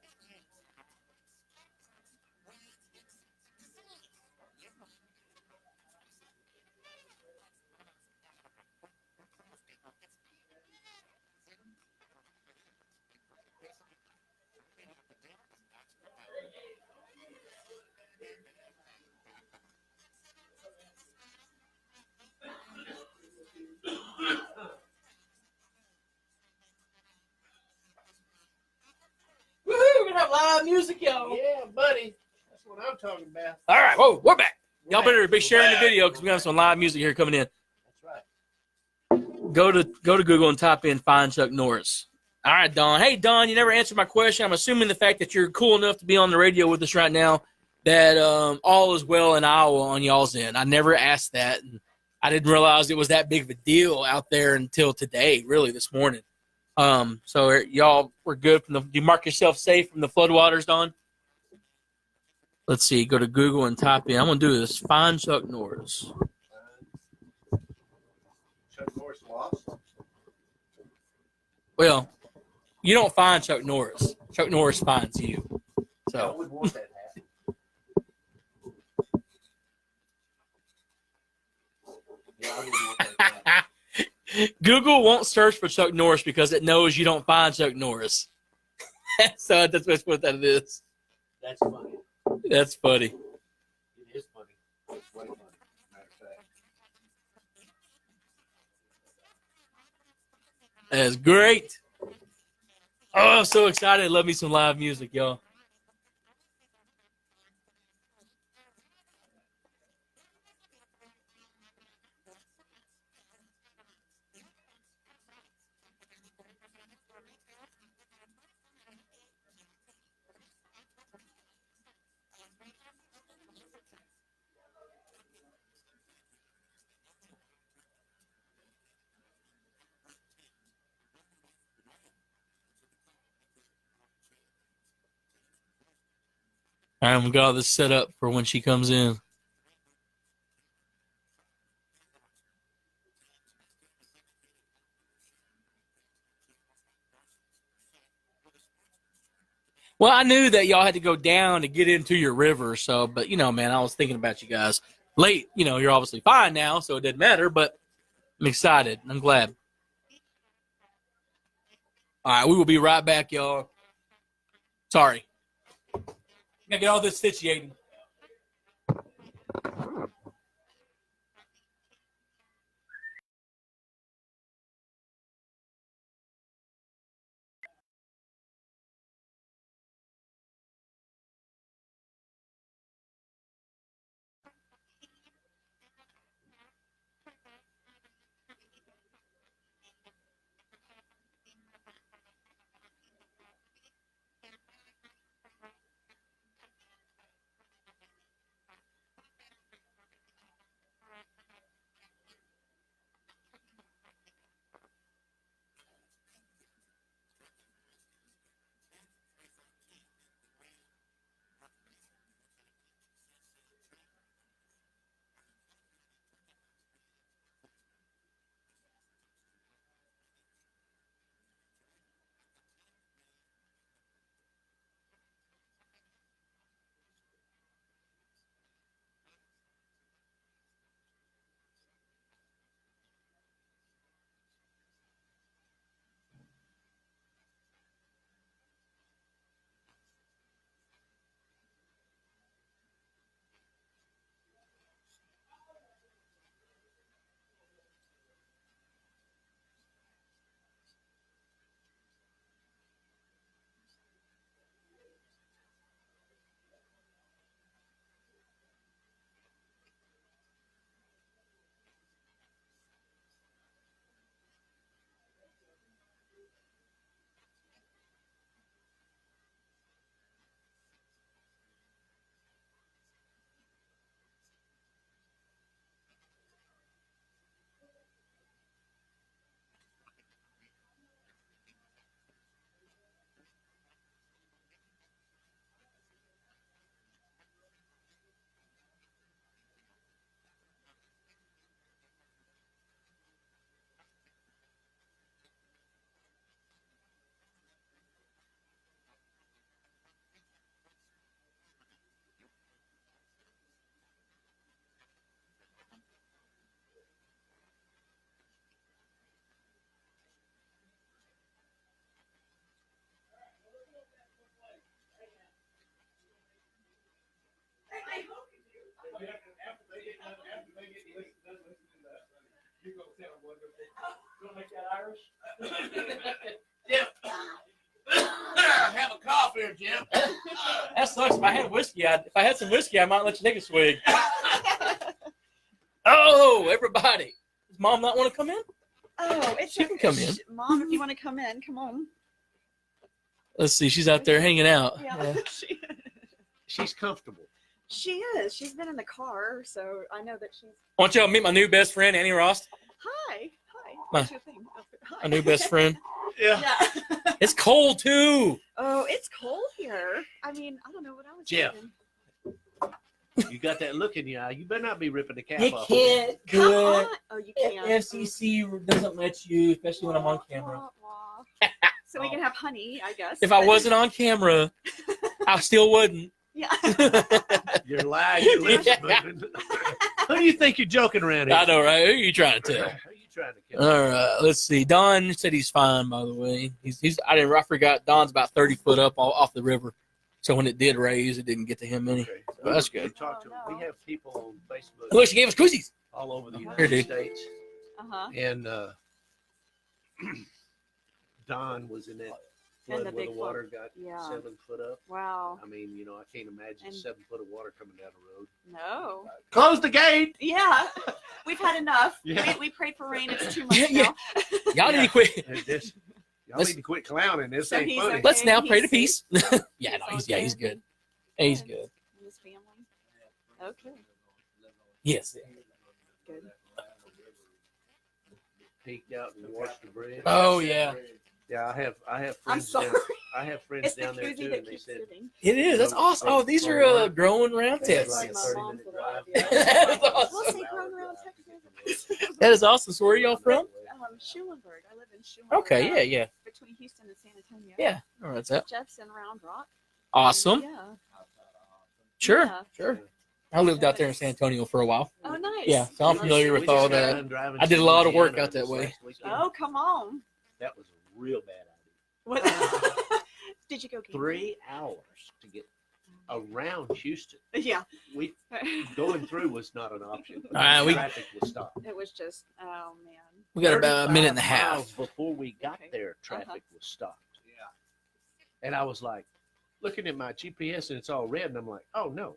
Woohoo! We're gonna have live music, y'all. Yeah, buddy. That's what I'm talking about. All right, whoa, we're back. Y'all better be We're sharing the back. video because we have some live music here coming in. That's right. Go to Google and type in "Find Chuck Norris." All right, Don. Hey, Don, you never answered my question. I'm assuming the fact that you're cool enough to be on the radio with us right now, that all is well in Iowa on y'all's end. I never asked that, and I didn't realize it was that big of a deal out there until today, really, this morning. So y'all were good from you mark yourself safe from the floodwaters, Don? Let's see. Go to Google and type in. I'm gonna do this. Find Chuck Norris. Chuck Norris lost. Well, you don't find Chuck Norris. Chuck Norris finds you. I So would want that hat. Yeah, I would want that hat. Google won't search for Chuck Norris because it knows you don't find Chuck Norris. So that's what that is. That's funny. That's funny. It is funny. It's way funny. Matter of fact. That's great. Oh, I'm so excited. Love me some live music, y'all. All right, we got all this set up for when she comes in. Well, I knew that y'all had to go down to get into your river, so, but, man, I was thinking about you guys. Late, you're obviously fine now, so it didn't matter, but I'm excited. I'm glad. All right, we will be right back, y'all. Sorry. Gotta get all this situated. That sucks. If I had whiskey, if I had some whiskey, I might let you take a swig. Oh, everybody. Does Mom not want to come in? Oh, it's She can come in. Mom, if you want to come in, come on. Let's see. She's out there hanging out. Yeah. She's comfortable. She is. She's been in the car, so I know that she's. Why don't y'all meet my new best friend, Annie Rost? Hi. My- What's your thing? Hi. My new best friend. Yeah. Yeah. It's cold, too. Oh, it's cold here. I mean, I don't know what I was Jeff. thinking. You got that look in your eye. You better not be ripping the cap You off. can't Come do on. it. Oh, you can't. FCC doesn't let you, especially when I'm on camera. Wah, wah. So we can have honey, I guess. If I but- wasn't on camera, I still wouldn't. Yeah. You're lying. Your lips Yeah. moving. Who do you think you're joking around here? I know, right? Who are you trying to Who tell? are you trying to kill? All right, let's see. Don said he's fine, by the way. I forgot Don's about 30 foot up off the river. So when it did raise, it didn't get to him any. Okay. Well, that's We good. talked to Oh, no. We have people on Facebook Look, she gave us koozies. all over the Here, United dude. States. Uh-huh. And Don was in that In flood the where big the water got Yeah. 7 foot up. Wow. I mean, I can't imagine And- 7 foot of water coming down the road. No. Close the gate. Yeah. We've had enough. Yeah. We prayed for rain. It's too much Yeah. now. Y'all need to quit. And this, y'all Let's- need to quit clowning. This So ain't he's funny. okay. Let's now pray to He's- peace. Yeah, no, he's good. He's good. And his family. Okay. Yes. Good. Peeked out and watched the bridge. Oh yeah, Yeah, I have I'm friends. sorry. I have friends It's the down there koozie too, that and they keeps said sitting. it is. That's awesome. Oh, these are growing round they had tits. like a My 30 mom minute for drive. that That's We'll awesome. say grown around Texas. That is awesome. So where are y'all from? Schulenburg. I live in Schulenburg. Okay, yeah. Between Houston and San Antonio. Yeah. All right, that's that. Jeff's in Round Rock. Awesome. Yeah. Sure, Yeah. sure. I lived out there in San Antonio for a while. Oh, nice. Yeah, so I'm familiar with We all just got that. done driving I did to a lot of work Louisiana out that this way. last weekend. Oh, come on. That was a real bad idea. What? Did you go camping? 3 hours to get around Houston. Yeah. We going through was not an option. All right, Traffic was stopped. It was just, oh, man. We got about a minute and a 35 half. miles before we got Okay. there, traffic was stopped. Yeah. And I was like, looking at my GPS and it's all red, and I'm like, oh no.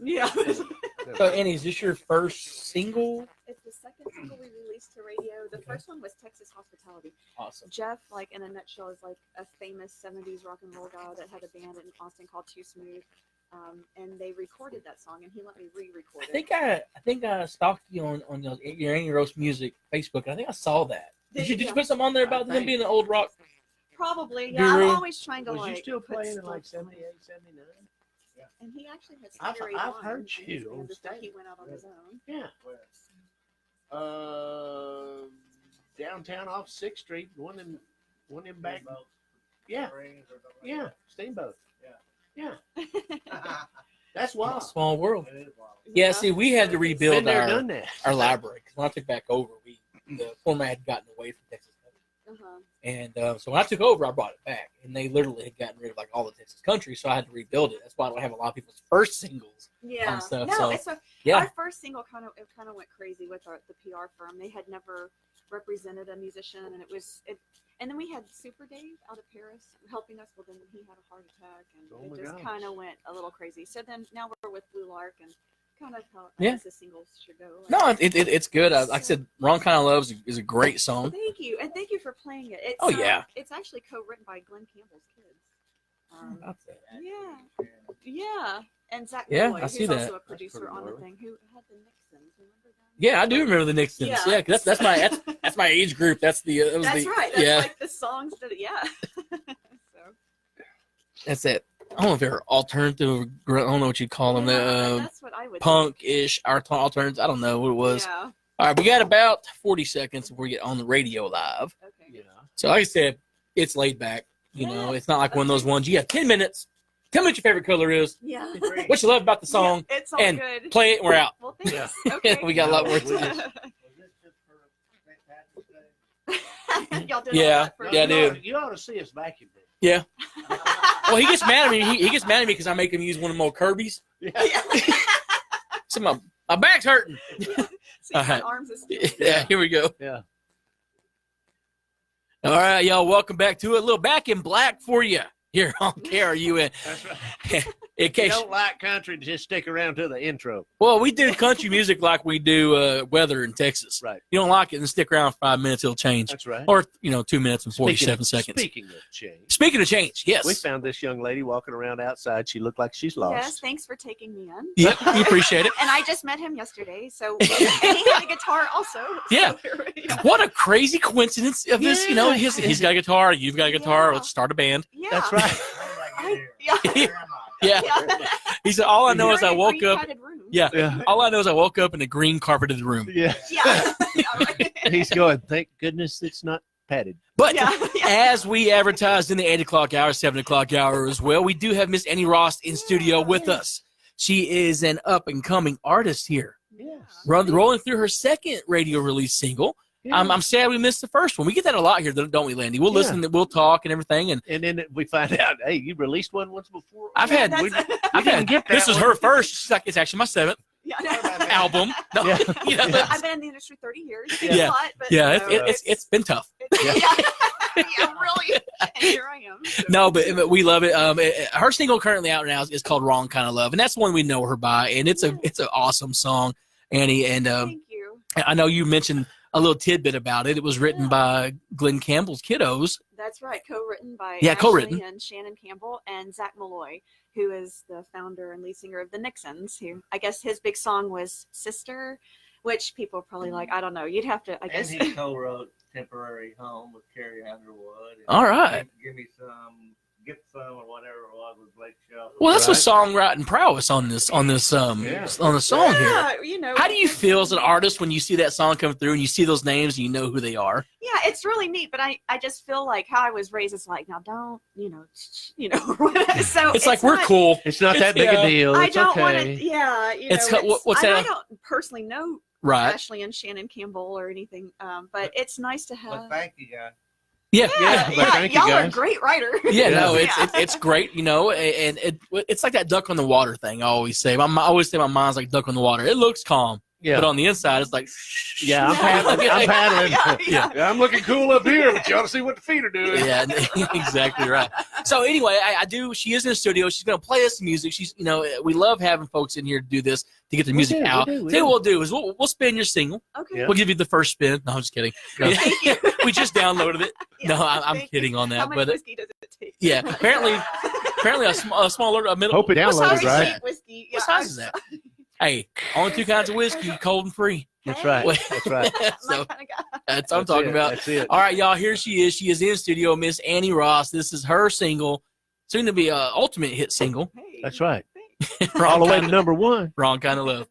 Yeah. No. So, Annie, is this your first single? It's the second single we released to radio. The first one was Texas Hospitality. Awesome. Jeff, like in a nutshell, is like a famous 70s rock and roll guy that had a band in Austin called Too Smooth. And they recorded that song, and he let me re-record it. I think I stalked you on your Annie Roast Music Facebook. And I think I saw that. Did you Yeah. put something on there about them being an old rock? Probably, yeah. Guru. I'm always trying to Was like. you still put playing in like stuff on. 78, 79? And he actually had I've- Stevie Ray I've Vaughan heard in his you band on before he stage. went out on his own. Yeah. Downtown off 6th Street, one in back. Yeah, yeah, Steamboat. Yeah. That's wild. Small world. Yeah, see, we had to Been rebuild there, our done that. library. 'Cause when I took back over, the format had gotten away from Texas Country. Uh-huh. And so when I took over, I brought it back. And they literally had gotten rid of like all the Texas country, so I had to rebuild it. That's why I don't have a lot of people's first singles. Yeah. stuff, No, so, it's a, Yeah. our first single kind of went crazy with the PR firm. They had never represented a musician, and and then we had Super Dave out of Paris helping us. Well, then he had a heart attack, and Oh my it just gosh. kind of went a little crazy. So then now we're with Blue Lark, and kind of how Yeah. the singles should go. No, it's good. Like I said, Wrong Kind of Love is a great song. Thank you, and thank you for playing it. It's, Oh, yeah. It's actually co-written by Glenn Campbell's kids. About that. Yeah, and Zach Yeah, Malloy, I who's see that. also a producer pretty on the gnarly. thing, who had the Nixons. Remember them? Yeah, I do remember the Nixons. Yeah. Yeah, 'cause that's my age group. That's the that was That's the, right. That's yeah, like the songs that, yeah. So, that's it. I don't know if they're alternative. I don't know what you call them. yeah, The that's what I would punk-ish, alternatives. I don't know what it was. Yeah. All right, we got about 40 seconds before we get on the radio live. Okay. Yeah. So like I said, it's laid back. You know, Yeah. it's not like one of those ones. You have 10 minutes. Tell me what your favorite color is. Yeah. What you love about the song. Yeah, it's all and good. Play it and we're out. Well, thanks. Yeah. Okay. We got a lot more We to do. just- Y'all did Yeah. all that for Yeah, me. dude. You ought to see us vacuum it. Yeah. Well, he gets mad at me. He gets mad at me because I make him use one of my Kirby's. Yeah. So my back's hurting. See, All my right. arms is Yeah, here we go. Yeah. All right, y'all. Welcome back to it. A little Back in Black for you here on KRUN. That's right. If you case, don't like country, just stick around to the intro. well, we do country music like we do weather in Texas. Right. You don't like it, then stick around for 5 minutes, it'll change. That's right. Or 2 minutes and 47 seconds. Speaking of change, Speaking of change, yes. we found this young lady walking around outside. She looked like she's lost. Yes, thanks for taking me in. Yep, we appreciate it. And I just met him yesterday, so and he had a guitar also. Yeah. So, What a crazy coincidence of this, Yeah. he's got a guitar, you've got a guitar, Yeah. let's start a band. yeah. That's right. Yeah. Yeah. He said, all I know is We're I in a woke up. green-padded room. Yeah. Yeah. All I know is I woke up in a green carpeted room. Yeah. Yeah. Yeah, right. He's going, thank goodness it's not padded. But Yeah. as we advertised in the 8 o'clock hour, 7 o'clock hour as well, we do have Miss Annie Rost in studio with us. She is an up-and-coming artist here, Yes. rolling through her second radio release single. Yeah. I'm sad we missed the first one. We get that a lot here, don't we, Landy? We'll listen, we'll talk and everything. And then we find out, hey, you released one once before. I've had, That's- this was her first. She's like, it's actually my 7th Yeah. album. No, Yeah. I've been in the industry 30 years. Yeah. It's a lot, but, yeah, you know, it's been tough. yeah. Yeah, really. And here I am. So. No, but we love it. Her single currently out now is called "Wrong Kind of Love," and that's one we know her by. And it's an awesome song, Annie. And Thank you. I know you mentioned a little tidbit about it. It was written by Glenn Campbell's kiddos. That's right. Co-written by Yeah, Ashley co-written. and Shannon Campbell and Zach Malloy, who is the founder and lead singer of the Nixons. Who I guess his big song was "Sister," which people are probably like, I don't know. You'd have to, I And guess. he co-wrote "Temporary Home" with Carrie Underwood. And All right. Give me some, get some, or whatever it was with Blake Shelton. Well, that's Right. a songwriting prowess on this Yeah. on the song here. Yeah, you know. How do you feel as an artist when you see that song come through and you see those names and you know who they are? Yeah, it's really neat, but I just feel like how I was raised is like, now don't, so It's like we're not- cool. It's not that big a deal. I It's don't want okay. to, yeah, It's what's I that? don't personally know Right. Ashley and Shannon Campbell or anything, but it's nice to But have. thank you, guys. Yeah. but thank you, y'all are guys. great writers. Yeah, no, Yeah. it's great, and it's like that duck on the water thing. I always say, I always say my mind's like duck on the water. It looks calm, Yeah. but on the inside, it's like, Yeah, I'm paddling. I'm paddling. Yeah. Yeah, I'm looking cool up here, but you ought to see what the feet are doing. yeah, exactly right. So anyway, I do. She is in the studio. She's gonna play us some music. She's, we love having folks in here to do this to get the music do, we out. do, we Tell you do. what we'll do is we'll spin your single. Okay. Yeah. We'll give you the first spin. No, I'm just kidding. Thank you. We just downloaded it. Yeah, No, I'm thank kidding you. on How that. much But whiskey does it take? yeah, apparently a smaller, a middle. Hope it what size downloaded is right. that? Whiskey. What size is that? Hey, only 2 kinds of whiskey, cold and free. That's right. That's right. So My kind of guy. that's what I'm That's talking it. about. That's it. All right, y'all. Here she is. She is in studio, Miss Annie Rost. This is her single, soon to be a ultimate hit single. Hey, That's right. thanks. All the way to number 1. Wrong Kind of Love.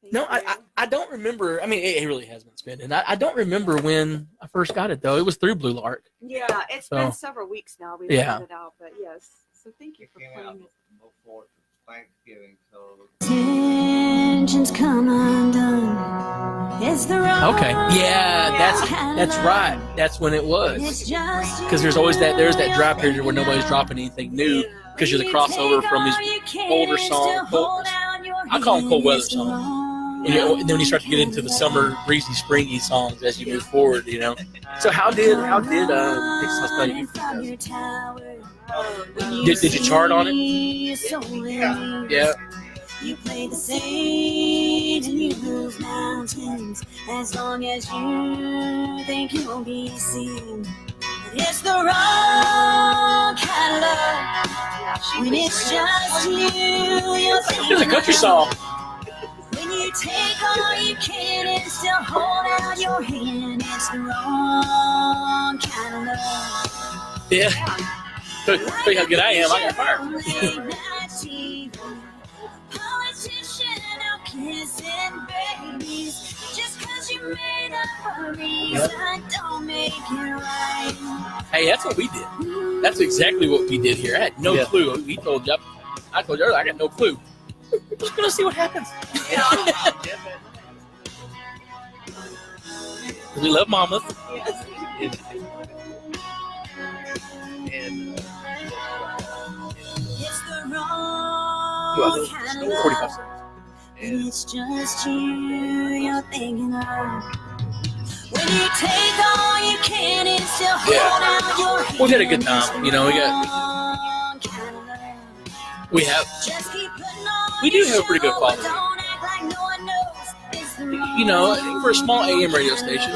Thank No, you. I don't remember. I mean, it really has been spinning. I don't remember when I first got it though. It was through Blue Lark. Yeah, it's So- been several weeks now. We've Yeah. had it out, but yes. So thank you It for came out playing it. before Thanksgiving, so Tensions come undone. It's the wrong Okay. Yeah, that's right. That's when it was. Because there's always there's that dry period where nobody's dropping anything new because you're the crossover from these older songs. I call them cold weather songs. And then when you start to get into the summer, breezy, springy songs as you move forward, So how did Texas House play you? Did you chart on it? Yeah. You play the stage and you move mountains as long as you think you'll be seen. But it's the wrong kind of love when it's just you. It's a country song. When you take all you can and still hold out your hand, it's the wrong kind of love. Yeah. Tell you how good I am. I got fired. Politician out kissing babies. Just cause you made up a reason don't make it right. Hey, that's what we did. That's exactly what we did here. I had no Yeah. clue. I told you earlier, I got no clue. We're just gonna see what happens. We love Mama. Yes. And It's the wrong kind of 45 love. seconds. And it's just you're thinking of. When you take all you can and still hold out your hand. We've had a good time. We got We have. Just keep putting on We do your have a pretty good show, following. don't act like no one knows it's the wrong You know, for a small AM radio station,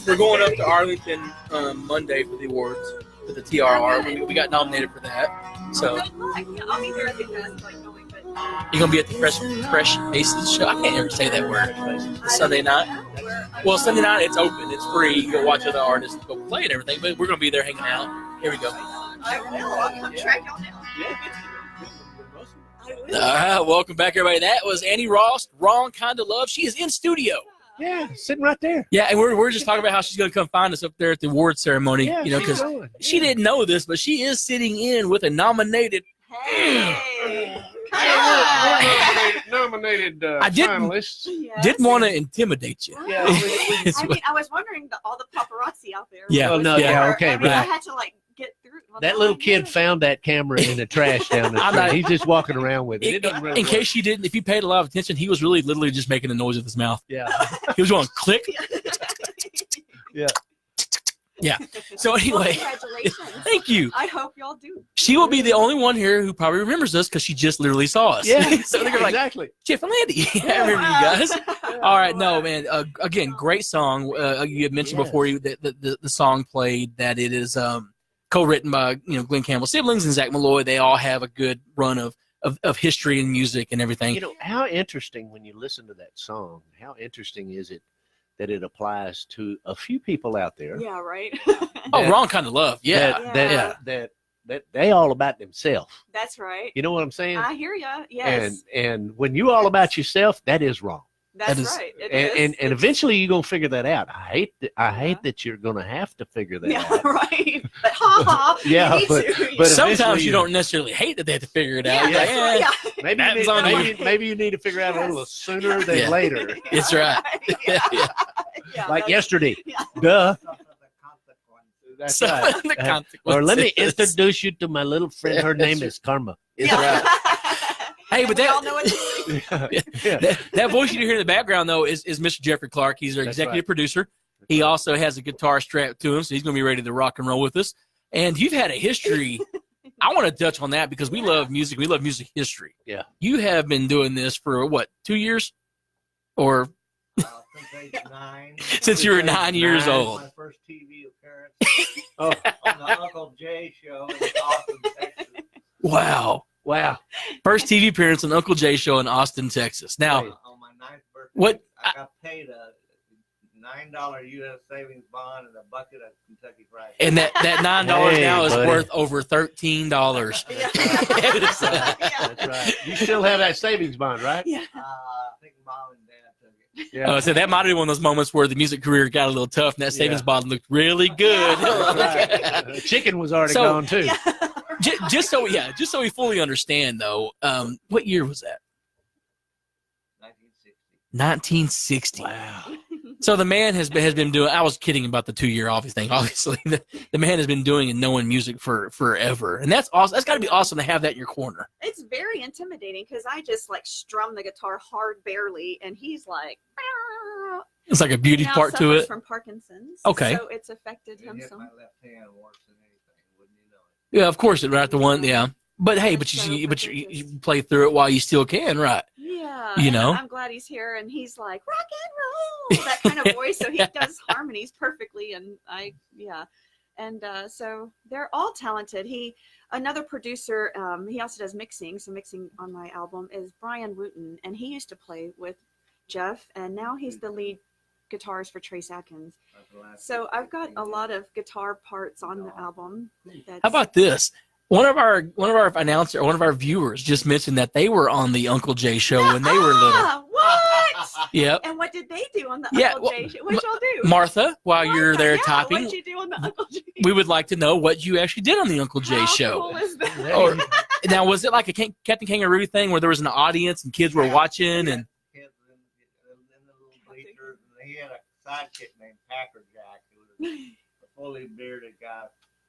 we're going up to Arlington Monday for the awards for the TRR. We got nominated for that. So Good luck. Yeah, I'll be there at the event, like going, but you're gonna be at the Fresh Faces show. I can't ever say that word. Sunday night. Well, Sunday night it's open. It's free. You can go watch other artists go play and everything. But we're gonna be there hanging out. Here we go. I will. I'll come track y'all down. I will. All right, welcome back, everybody. That was Annie Rost, Wrong Kind of Love. She is in studio. Yeah, sitting right there. Yeah, and we're just talking about how she's going to come find us up there at the award ceremony. Yeah, you know, she's because going. she didn't know this, but she is sitting in with a nominated. Hey. Nominated I didn't- finalists. Yes. Didn't want to intimidate you. Yeah, It's I mean, I was wondering all the paparazzi out there. Yeah. Oh, no, yeah, yeah, okay, I mean, I right. had to like get through. Well, that no, little I kid did. found that camera in the trash down the I'm street. not- He's just walking around with it. It doesn't really in case you didn't, if you paid a lot of attention, he was really literally just making a noise with his mouth. Yeah. He was going click. Yeah. Yeah. So Well, anyway, congratulations. thank you. I hope y'all do. She will be the only one here who probably remembers us because she just literally saw us. Yeah. So they're like, exactly. Jeff and Landy. I remember you guys. All right, no, man. Again, great song. You had mentioned Yes. before you that the song played that it is co-written by Glenn Campbell's siblings and Zach Malloy. They all have a good run of history and music and everything. You know, how interesting when you listen to that song, how interesting is it that it applies to a few people out there Yeah, right. Oh, Wrong Kind of Love. Yeah. that they all about themselves. That's right. You know what I'm saying? I hear ya. Yes. And when you all about yourself, that is wrong. That's that is- right. It And, is. and It's- eventually you're gonna figure that out. I hate Yeah. that you're gonna have to figure that yeah, out. right. But ha ha. Yeah, you need but- to. but Sometimes eventually you don't necessarily hate that they have to figure it out. yeah, Like, that's right. eh, Yeah. Maybe That you was need, on you. maybe you need to figure out a little sooner than Yeah. later. It's right. Yeah. Yeah. Yeah, Like that's- yesterday. Yeah. Duh. Suffer the consequences. That's So, right. the consequences. Or let me introduce you to my little friend. Her Yeah, name sure. is Karma. It's Yeah. right. Hey, but we that- all know what to do. Yeah. that voice you hear in the background, though, is Mr. Jeffrey Clark. He's our That's executive right. producer. He also has a guitar strapped to him, so he's going to be ready to rock and roll with us. And you've had a history. I want to touch on that because we love music. We love music history. Yeah. You have been doing this for, what, 2 years? Or Since age 9. since you were 9 years old? My first TV appearance Oh, on the Uncle Jay show in Austin, Texas. Wow. wow. First TV appearance on Uncle Jay Show in Austin, Texas. Now, On my 9th birthday, What- I got paid a $9 U.S. savings bond and a bucket of Kentucky Fried Chicken. and that $9 Hey, now is buddy. worth over $13. Yeah. It's, That's right. You still have that savings bond, right? Yeah. I think Mom and Dad took it. Yeah. So that might be one of those moments where the music career got a little tough, and that savings Yeah. bond looked really good. Right. Chicken was already So- gone too. just so we fully understand, though, what year was that? 1960. 1960. Wow. So the man has been doing. I was kidding about the 2 year office thing. Obviously, the man has been doing and knowing music for forever, and that's awesome. That's got to be awesome to have that in your corner. It's very intimidating because I just like strum the guitar hard barely, and he's like, It's like a beauty now part to suffers it. from Parkinson's. Okay. So it's affected It him hit so my left hand worse than anything, wouldn't you know it? Yeah, of course, it right the one. Yeah, but hey, but So you play through it while you still can, right? Yeah. You and know? I'm glad he's here, and he's like rock and roll, that kind of voice. So he does harmonies perfectly, and and so they're all talented. Another producer, he also does mixing. So mixing on my album is Brian Wooten, and he used to play with Jeff, and now he's the lead guitarist for Trace Atkins. That's the last So I've got 15 a years. lot of guitar parts on the album. That's, How about this? One of our announcer, one of our viewers, just mentioned that they were on the Uncle Jay show when they were little. Ah, what? Yep. And what did they do on the Yeah, Uncle well, Jay show? What'd y'all do? Martha, while you're Martha, there yeah, typing, What'd you do on the Uncle Jay? we would like to know what you actually did on the Uncle Jay How show. Cool is that? Or now, was it like a Captain Kangaroo thing where there was an audience and kids were watching and Kids in the little bleachers, and he had a sidekick named Packer Jack, who was a fully bearded guy,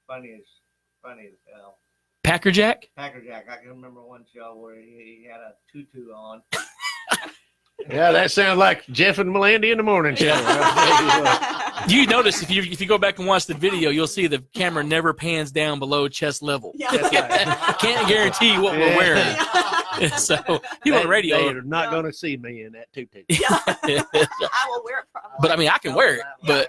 funny as hell. Packer Jack? Packer Jack, I can remember one show where he had a tutu on. Yeah, that sounds like Jeff and Melandy in the morning show. You notice if you go back and watch the video, you'll see the camera never pans down below chest level. Yeah. That's right. Can't guarantee what we're wearing. So people on the radio, They're not going to see me in that tutu. Yeah. I will wear it probably. but I mean, I can wear it, but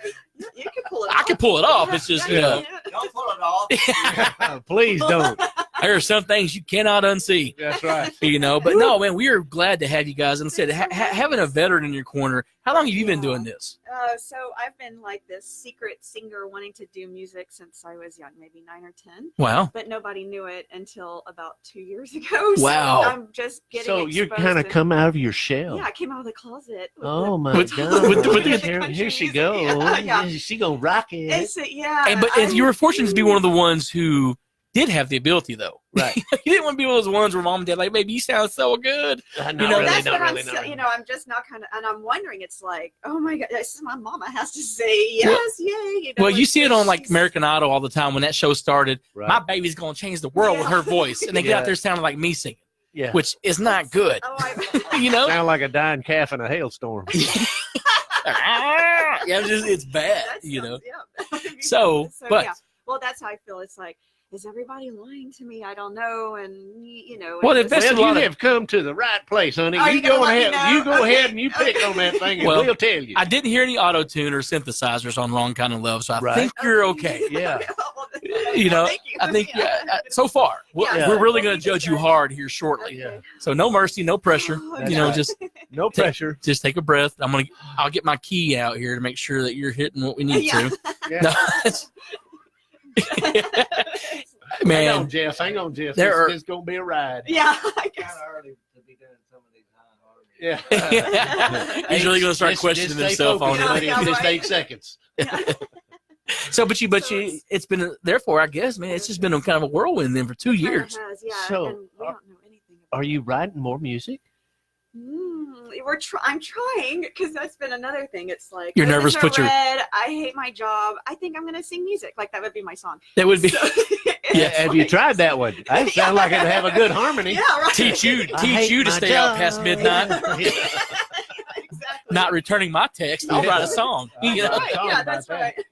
You can pull it I off. can pull it off. It's just, you know, Don't pull it off. Please don't. there are some things you cannot unsee. That's right. You know, but no, man, we are glad to have you guys. And said, having a veteran in your corner. How long have you been doing this? So I've been like this secret singer wanting to do music since I was young, maybe 9 or 10. Wow. But nobody knew it until about 2 years ago. Wow. So I'm just getting So you're exposed kind of to- come out of your shell. Yeah, I came out of the closet. with Oh the- my With- God! with the here she music. goes. Yeah. She gonna rock it. Yeah. And you were fortunate to be one of the ones who did have the ability, though. Right. You didn't want to be one of those ones where mom and dad like, baby, you sound so good. Not You know, really, That's not what really, I'm, not really. you know, I'm just not kind of, and I'm wondering, it's like, oh my God, this is my mama has to say yes, yay. You know, Well, you it's see it just- on like she's- American Idol all the time when that show started. Right. My baby's gonna change the world with her voice, and they get Yeah. out there sounding like me singing, Yeah. which is not good. Oh, I, You know, Sound like a dying calf in a hailstorm. yeah, it's bad. That You know, sounds- yeah, that would be So, fun. but- yeah. Well, that's how I feel. It's like, is everybody lying to me? I don't know. And you know, Well, and if that's just- a Well, lot you of- have come to the right place, honey. Are You you gonna go let me ahead. know? You go Okay. ahead and you pick on that thing, and Well, we'll tell you. I didn't hear any auto tune or synthesizers on Wrong Kind of Love, so I Right. think you're okay. Yeah. You know, Thank you. I think so far Yeah. we're really Well, going to judge you hard here shortly. Yeah. So no mercy, no pressure. Oh, You know, right. just No pressure. take a breath. I'll get my key out here to make sure that you're hitting what we need Yeah. to. Yeah. No, it's- Hang man, on, Jeff. Hang on, Jeff. There are- This is going to be a ride. Yeah, I Kind guess. of early to be doing some of these high harmonies. Yeah. He's really gonna start questioning stay himself on focused, it. buddy. Yeah, Just right. 8 seconds. so, but So it's- it's been therefore, I guess, man, it's just been a kind of a whirlwind then for 2 years. Has, yeah, So, and we don't know anything. About Are you writing more music? I'm trying because that's been another thing. It's like You're roses nervous, are put your- red, I hate my job. I think I'm gonna sing music. Like that would be my song. That would be So, Yeah, it's Have you like- tried that one? That sounds like it'd have a good harmony. Yeah, right. teach you I hate to my stay out past job. midnight, Exactly. not returning my text. I'll Yeah. write a song. You know? Right, Talking yeah, about that's that. right.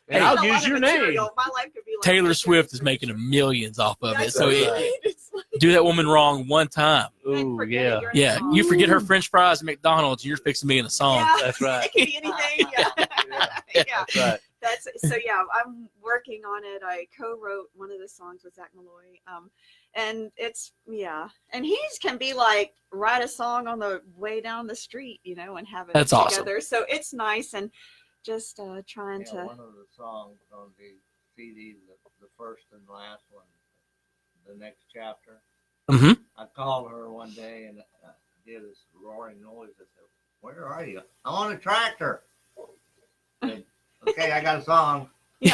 And A I'll lot use of your name. material. My life could be like Taylor this. Swift is making millions off of it. That's So right. It's like, do that woman wrong one time. Ooh, forget yeah. it, you're in a Yeah, song. you forget her French fries at McDonald's, and you're fixing me in a song. Yeah, That's right. It could be anything. Yeah. Yeah. That's right. That's so. Yeah, I'm working on it. I co-wrote one of the songs with Zach Malloy, and it's and he can be like write a song on the way down the street, you know, and have it That's awesome. together. So it's nice and just trying Yeah, to. one of the songs on the CD, the first and last one, the next chapter. Mm-hmm. I called her one day and did this roaring noise. I said, "Where are you?" "I'm on a tractor." I said, "Okay, I got a song. Yeah,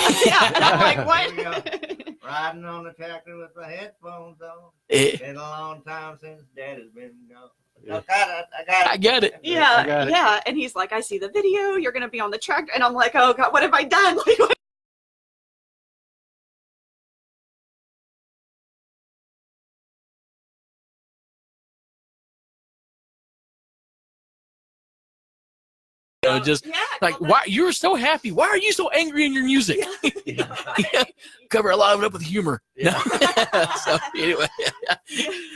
and I'm like, There we what? Riding on the tractor with my headphones on. Eh, Been a long time since Dad has been gone." Yeah. I got I it. get it. I Yeah, got it. yeah, and he's like, I see the video. You're gonna be on the tractor, and I'm like, oh God, what have I done? Like, what? You know, just Yeah, like well, why you're so happy. Why are you so angry in your music? Yeah. Cover a lot of it up with humor. No. So anyway,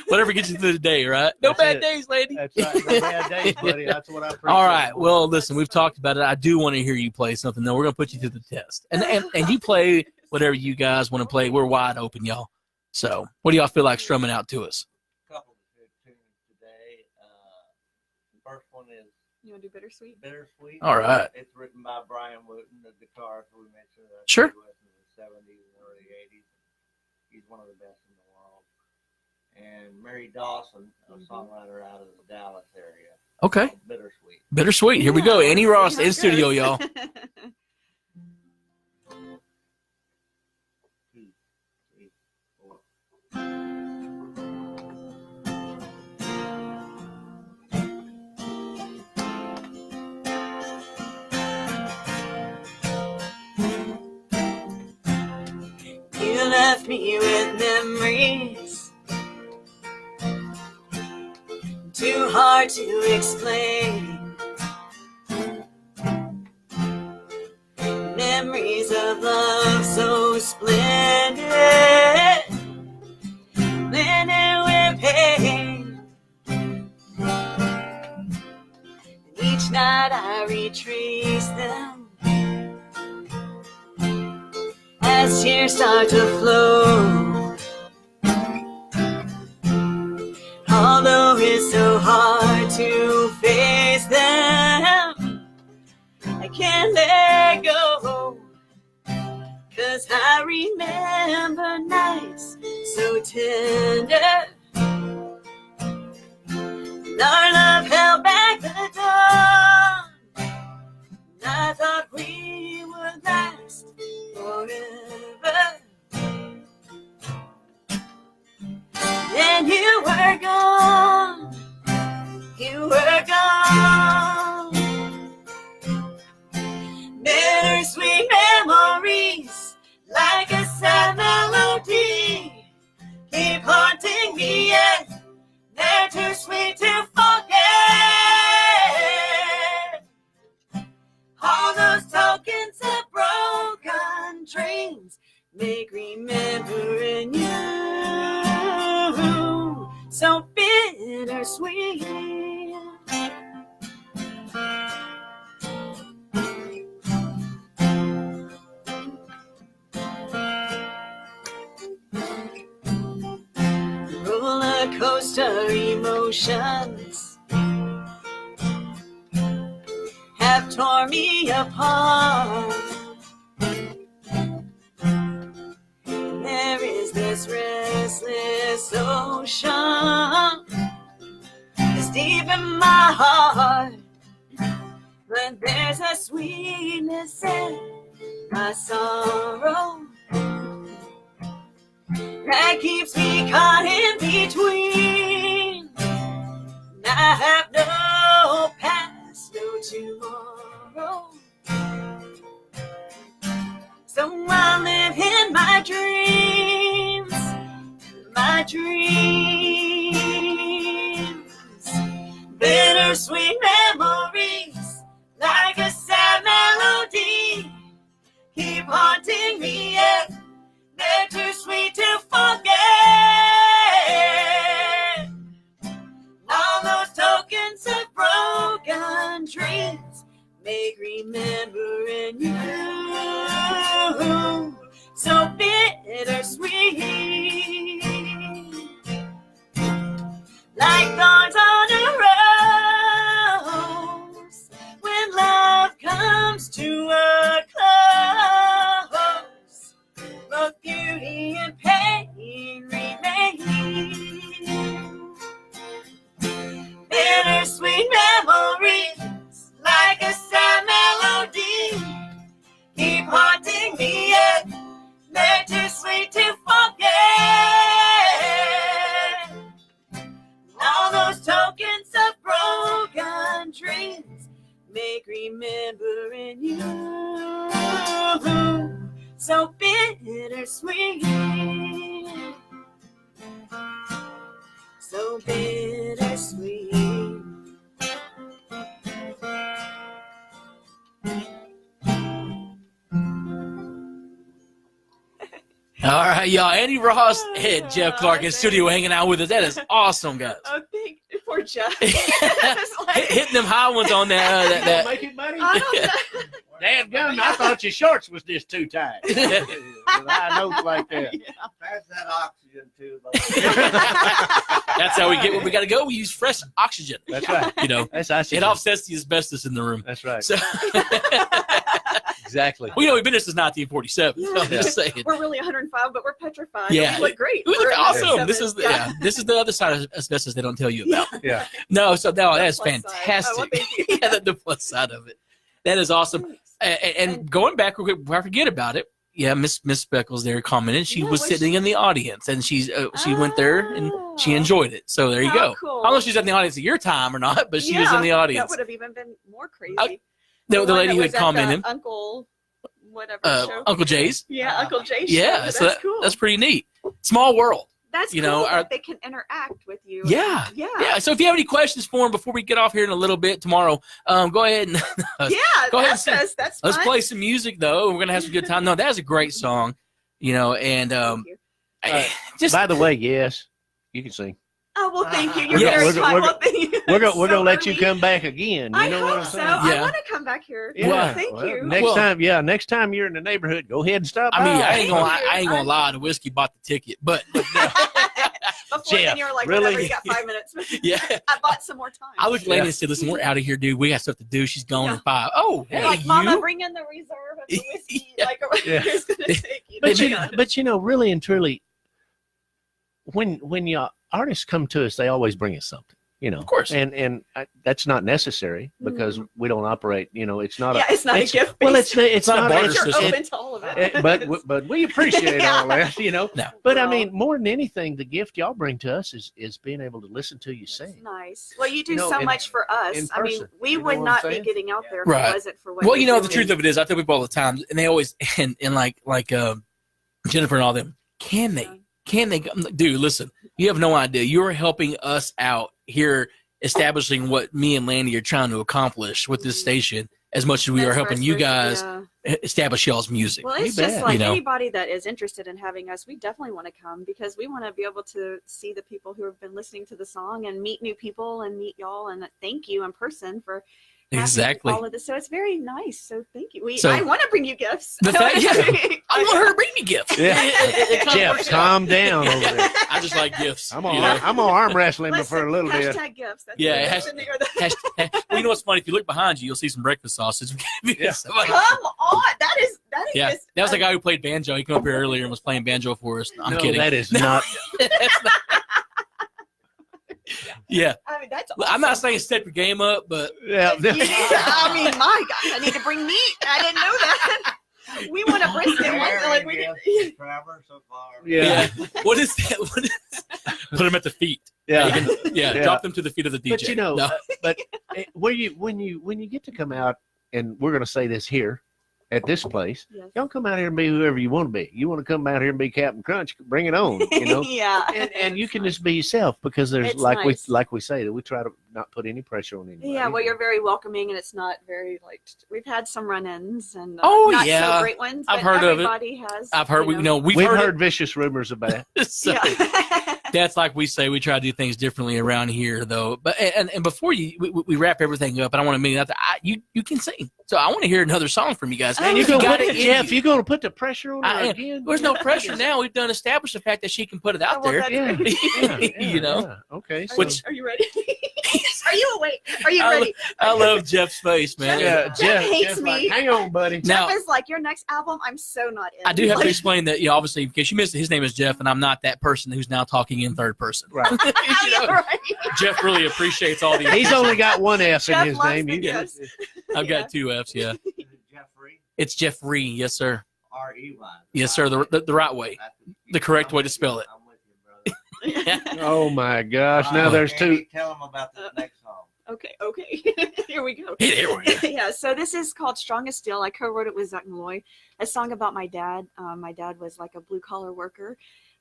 whatever gets you through the day, right? No That's bad it. days, lady. That's right. No bad days, buddy. That's what I appreciate. All right. Well, listen, we've talked about it. I do want to hear you play something. Though we're gonna put you through the test, and you play whatever you guys want to play. We're wide open, y'all. So, what do y'all feel like strumming out to us? Couple of good tunes today. The first one is You want to do bittersweet? Bittersweet. All right. It's written by Brian Wooten, the guitarist we mentioned. Sure. He was in the 70s and early 80s. He's one of the best in the world. And Mary Dawson, a songwriter out of the Dallas area. Okay. called Bittersweet. Bittersweet. Here we go. Yeah, Annie let's Rost see how in it studio, goes. y'all. 2, 3, 4. You left me with memories too hard to explain. night I retrace them as tears start to flow. Although it's so hard to face them, I can't let go. 'Cause I remember nights so tender. Our love held back the dawn. I thought we would last forever. Then you were gone. You were gone. Bittersweet memories, like a sad melody, keep haunting me, yet they're too sweet to forget. All those tokens of broken dreams make remembering you so bittersweet. Roller coaster emotions have torn me apart. There is this restless ocean that's deep in my heart, but there's a sweetness in my sorrow that keeps me caught in between. I have no past, no tomorrow, so I live in my dreams, my dreams. Bittersweet memories, like a sad melody, keep haunting me, yet they're too sweet to forget. All those tokens of broken dreams make remembering you so bittersweet. Like thorns on a rose, when love comes to a close, both beauty and pain remain. Bittersweet memories, like a sad melody, keep haunting me, yet they're too sweet to forget. All those tokens of broken dreams make remembering you so bittersweet, so bittersweet. All right, y'all. Andy Rost and Jeff Clark in studio hanging out with us. That is awesome, guys. Oh, thank you. Poor Jeff. Hitting them high ones on that. Make it, buddy. I don't know. Damn gum, I thought your shorts was just too tight. I know like that. Pass that oxygen tube. That's how we get where we got to go. We use fresh oxygen. That's right. You know, That's oxygen. it offsets the asbestos in the room. That's right. So, Exactly. well, you know, we've been here since 1947. So I'm just saying. We're really 105, but we're petrified. Yeah. We look great. We look We're awesome. 97. This is this is the other side of asbestos they don't tell you about. Yeah. No, so no, that's plus side. fantastic. Oh, well, thank you. Yeah, the plus side of it. That is awesome. And going back, real quick, before I forget about it, yeah, Miss Speckles there commented. She Yeah, was was sitting she? in the audience, and she went there and she Oh. enjoyed it. So there you How go. cool. I don't know if she's in the audience at your time or not, but she was in the That audience. would have even been more crazy. The one lady that who had was at the commented, Uncle whatever show. Uncle Jay's. Yeah, Uncle Jay show. Yeah, That's so that, cool. that's pretty neat. Small world. That's you cool know, that they can interact with you. Yeah. Yeah. Yeah. So if you have any questions for him before we get off here in a little bit tomorrow, go ahead and Yeah, Go ahead and that's sing. us. That's let's fun. play some music though. We're gonna have some good time. No, that's a great song. You know, and Thank you. just By the way, yes, you can sing. Oh, well, thank you. You're Yes. very We're- kind. we're- Well, thank you. We're So gonna let you early. come back again. You I know what hope I'm so. saying? I Yeah. want to come back here. Yeah. Thank Well, you. Next Well- time, next time you're in the neighborhood, go ahead and stop I mean, by. I ain't gonna Thank you. I ain't gonna lie. The whiskey bought the ticket, but Before then, Jeff, you were like, really? whatever, you got 5 minutes. yeah. I bought some more time. I looked at Landy Yeah. and said, "Listen, we're out of here, dude. We got stuff to do. She's gone Yeah. in 5. Oh, You're hey, like, Mama, you? bring in the reserve of the whiskey. Yeah. Like, Yeah. it's going to take you. But you know, really and truly, when you artists come to us, they always bring us something. You know, Of course. and that's not necessary because we don't operate. You know, it's not yeah, it's not a it's, gift. well, it's not a not. barter But you're system. open to all of it. But we appreciate Yeah. all that. You know. No. But I Well, mean, more than anything, the gift y'all bring to us is being able to listen to you that's sing. nice. Well, you do You know, so in- much for us. in I mean, person. we You know would what I'm not be saying? getting out there if Right. it wasn't for what Well, you're you know, the doing. truth of it is, I tell people all the time, and they always and like Jennifer and all them. Can they? Dude, listen. You have no idea. You're helping us out here, establishing what me and Landy are trying to accomplish with this station, as much as we That's are helping where you it's guys yeah. establish y'all's music. Well, You it's just bet. like You know? anybody that is interested in having us, we definitely want to come because we want to be able to see the people who have been listening to the song and meet new people and meet y'all and thank you in person for having Exactly. all of this. So it's very nice. So thank you. So- I want to bring you gifts. The fact- yeah. I want her to bring me gifts. Yeah. It kinda Jeff, works out. calm down over there. I just like gifts. I'm you gonna know? I'm gonna arm wrestle him Listen, for a little bit. hashtag gifts. That's Yeah, what it it is has- in there. The- Well, you know what's funny? If you look behind you, you'll see some breakfast sausage. Yeah. Somebody- Come on, that is yeah, just, that was the guy who played banjo. He came up here earlier and was playing banjo for us. I'm No, kidding. That is not. That's not- yeah, I mean, that's. I'm not awesome. saying step your game up, but Yeah. You need to- I mean, my God, I need to bring meat. I didn't know that. We want a brisket. Like we did. Trevor so far. Yeah. what is that? What is, put them at the feet. Yeah. You can- yeah, Yeah. drop them to the feet of the DJ. But you know, No. but when you get to come out, and we're going to say this here at this place, Yes. y'all come out here and be whoever you want to be. You want to come out here and be Captain Crunch, bring it on. You know, Yeah. and you can just be yourself because there's It's like nice. we say that we try to not put any pressure on anybody. Yeah, well, you're very welcoming, and it's not very like we've had some run-ins and Oh, not yeah. so great ones. I've but heard of it. everybody has. I've heard. We've We've heard, heard vicious rumors about it. so, Yeah. That's like we say. We try to do things differently around here, though. But and before we wrap everything up, and I want to mean that you can sing. So I want to hear another song from you guys. Oh, Man, You if gonna you got put it, it, Jeff, you're going to put the pressure on her I am. again? There's no pressure now. We've done established the fact that she can put it out Well, there. that's Yeah, great. yeah, You know? yeah. Okay. So, Which- Are you ready? Are you awake? Are you I ready? I love Jeff's face, man. yeah, Jeff hates Jeff's me. like, hang on, buddy. Now- Jeff is like, your next album, I'm so not in. I do have to Like, explain that, obviously, in case you missed it, his name is Jeff, and I'm not that person who's now talking in third person. Right. You know, you're right. Jeff really appreciates all these. He's only got one F in Jeff his loves name. the You get Jeffs. I've got 2 F's, yeah. Is it Jeffrey? It's Jeffrey, yes, sir. R-E-Y. Yes, sir, the right way. The correct way to spell it. I'm with you, brother. Oh my gosh! Now there's Andy, two. Tell them about the next song. Okay. Here we go. Here we go. Yeah, so this is called Strong as Steel. I co-wrote it with Zach Malloy, a song about my dad. My dad was like a blue-collar worker,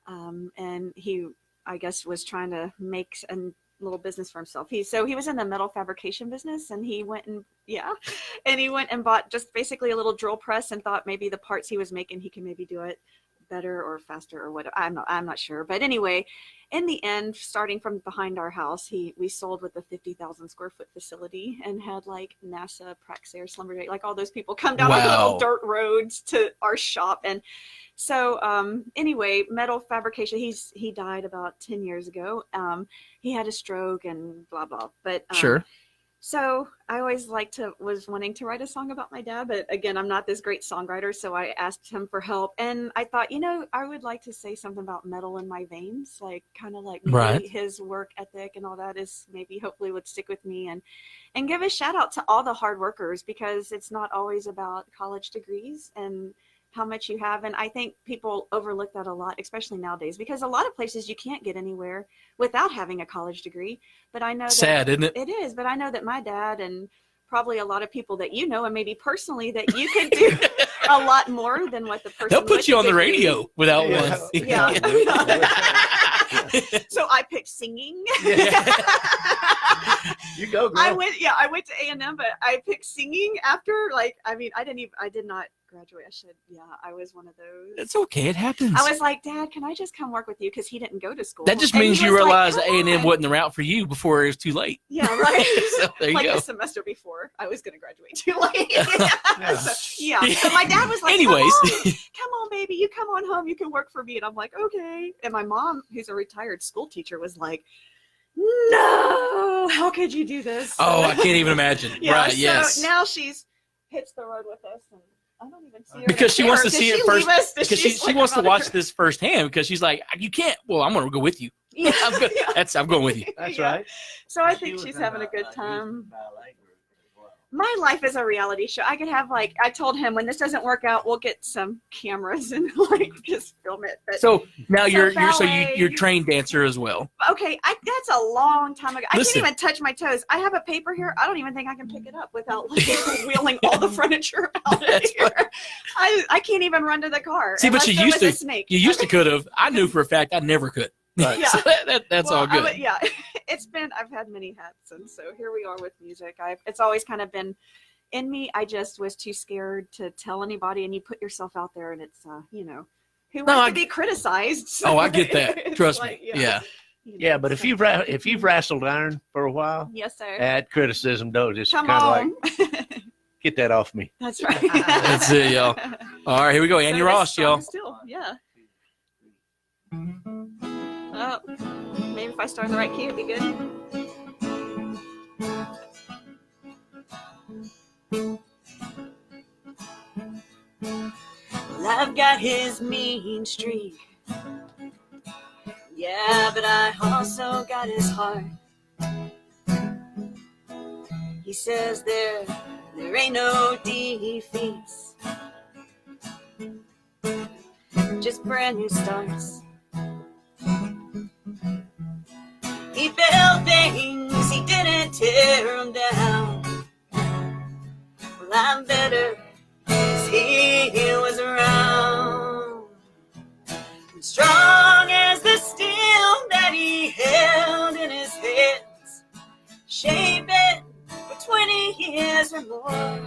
and he, I guess, was trying to make a little business for himself. He was in the metal fabrication business, and he went and bought just basically a little drill press and thought maybe the parts he was making, he could maybe do it better or faster or whatever. I'm not sure. But anyway, in the end, starting from behind our house, we sold with a 50,000 square foot facility and had like NASA, Praxair, Schlumberger, like all those people come down our Wow. little dirt roads to our shop. And so anyway, metal fabrication, he died about 10 years ago. He had a stroke and blah, blah. But Sure. so I always was wanting to write a song about my dad, but again, I'm not this great songwriter, so I asked him for help. And I thought, I would like to say something about metal in my veins, like kind of like maybe Right. his work ethic and all that is maybe hopefully would stick with me, and give a shout out to all the hard workers, because it's not always about college degrees and how much you have. And I think people overlook that a lot, especially nowadays, because a lot of places you can't get anywhere without having a college degree. But I know that Sad, isn't it? it is, but I know that my dad and probably a lot of people that you know, and maybe personally, that you could do a lot more than what the person. They'll put with you on the degree- radio without Yeah. one. Yeah. So I picked singing. You go, girl. I went to A&M, but I picked singing after, I did not graduate. I should. Yeah, I was one of those. It's okay. It happens. I was like, Dad, can I just come work with you? Because he didn't go to school. That just And means he you was like, realized "Come A&M on." wasn't the route for you before it was too late. Yeah, right. So there you like go. the semester before, I was going to graduate too late. So my dad was like, Anyways. come on, baby, you come on home. You can work for me. And I'm like, okay. And my mom, who's a retired school teacher, was like, no, how could you do this? Oh, I can't even imagine. Yeah, Right, so yes. now she's hits the road with us. And I don't even see her. Because she wants to see it first. Because Because she wants to watch this firsthand. Because she's like, you can't. Well, I'm going to go with you. Yeah, I'm good. yeah. I'm going with you. That's Yeah. right. So I She think was she's in having a a good youth time. ballet group as well. My life is a reality show. I could have I told him when this doesn't work out, we'll get some cameras and just film it. But So now you're ballet. you're trained dancer as well. okay, that's a long time ago. I Listen. can't even touch my toes. I have a paper here. I don't even think I can pick it up without wheeling all the furniture out of That's here. I can't even run to the car. See, but unless you there used was to. a snake. You used to could have. I knew for a fact I never could. Right. Yeah. So that's Well, all good. yeah, I've had many hats, and so here we are with music. It's always kind of been in me. I just was too scared to tell anybody, and you put yourself out there, and it's who wants I- to be criticized? Oh, I get that. It's Trust like, me. Yeah. Yeah, but if you've wrestled iron for a while, yes, sir. that criticism don't just Come kind of on. like get that off me. That's right. That's it, y'all. All right, here we go. Andy So Ross, this y'all. song Still, yeah. Oh, maybe if I start in the right key, it'd be good. Well, I've got his mean streak. Yeah, but I also got his heart. He says there ain't no defeats, just brand new starts. He built things, he didn't tear them down. Well, I'm better, 'cause he was around. And strong as the steel that he held in his hands, shaping for 20 years or more.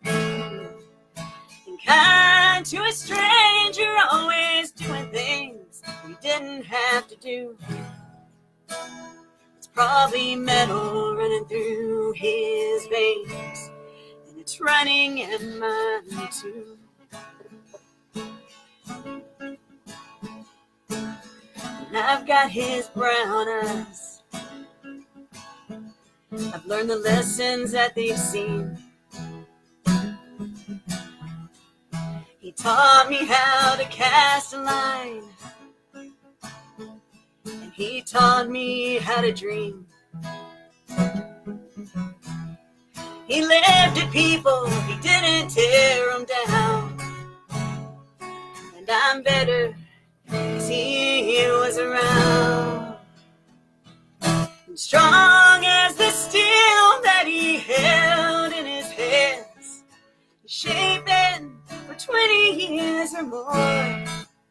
And kind to a stranger, always doing things we didn't have to do. It's probably metal running through his veins, and it's running in mine too. And I've got his brown eyes. I've learned the lessons that they've seen. He taught me how to cast a line, and he taught me how to dream. He lifted people, he didn't tear them down. And I'm better, 'cause he was around. And strong as the steel that he held in his hands, shaping for 20 years or more.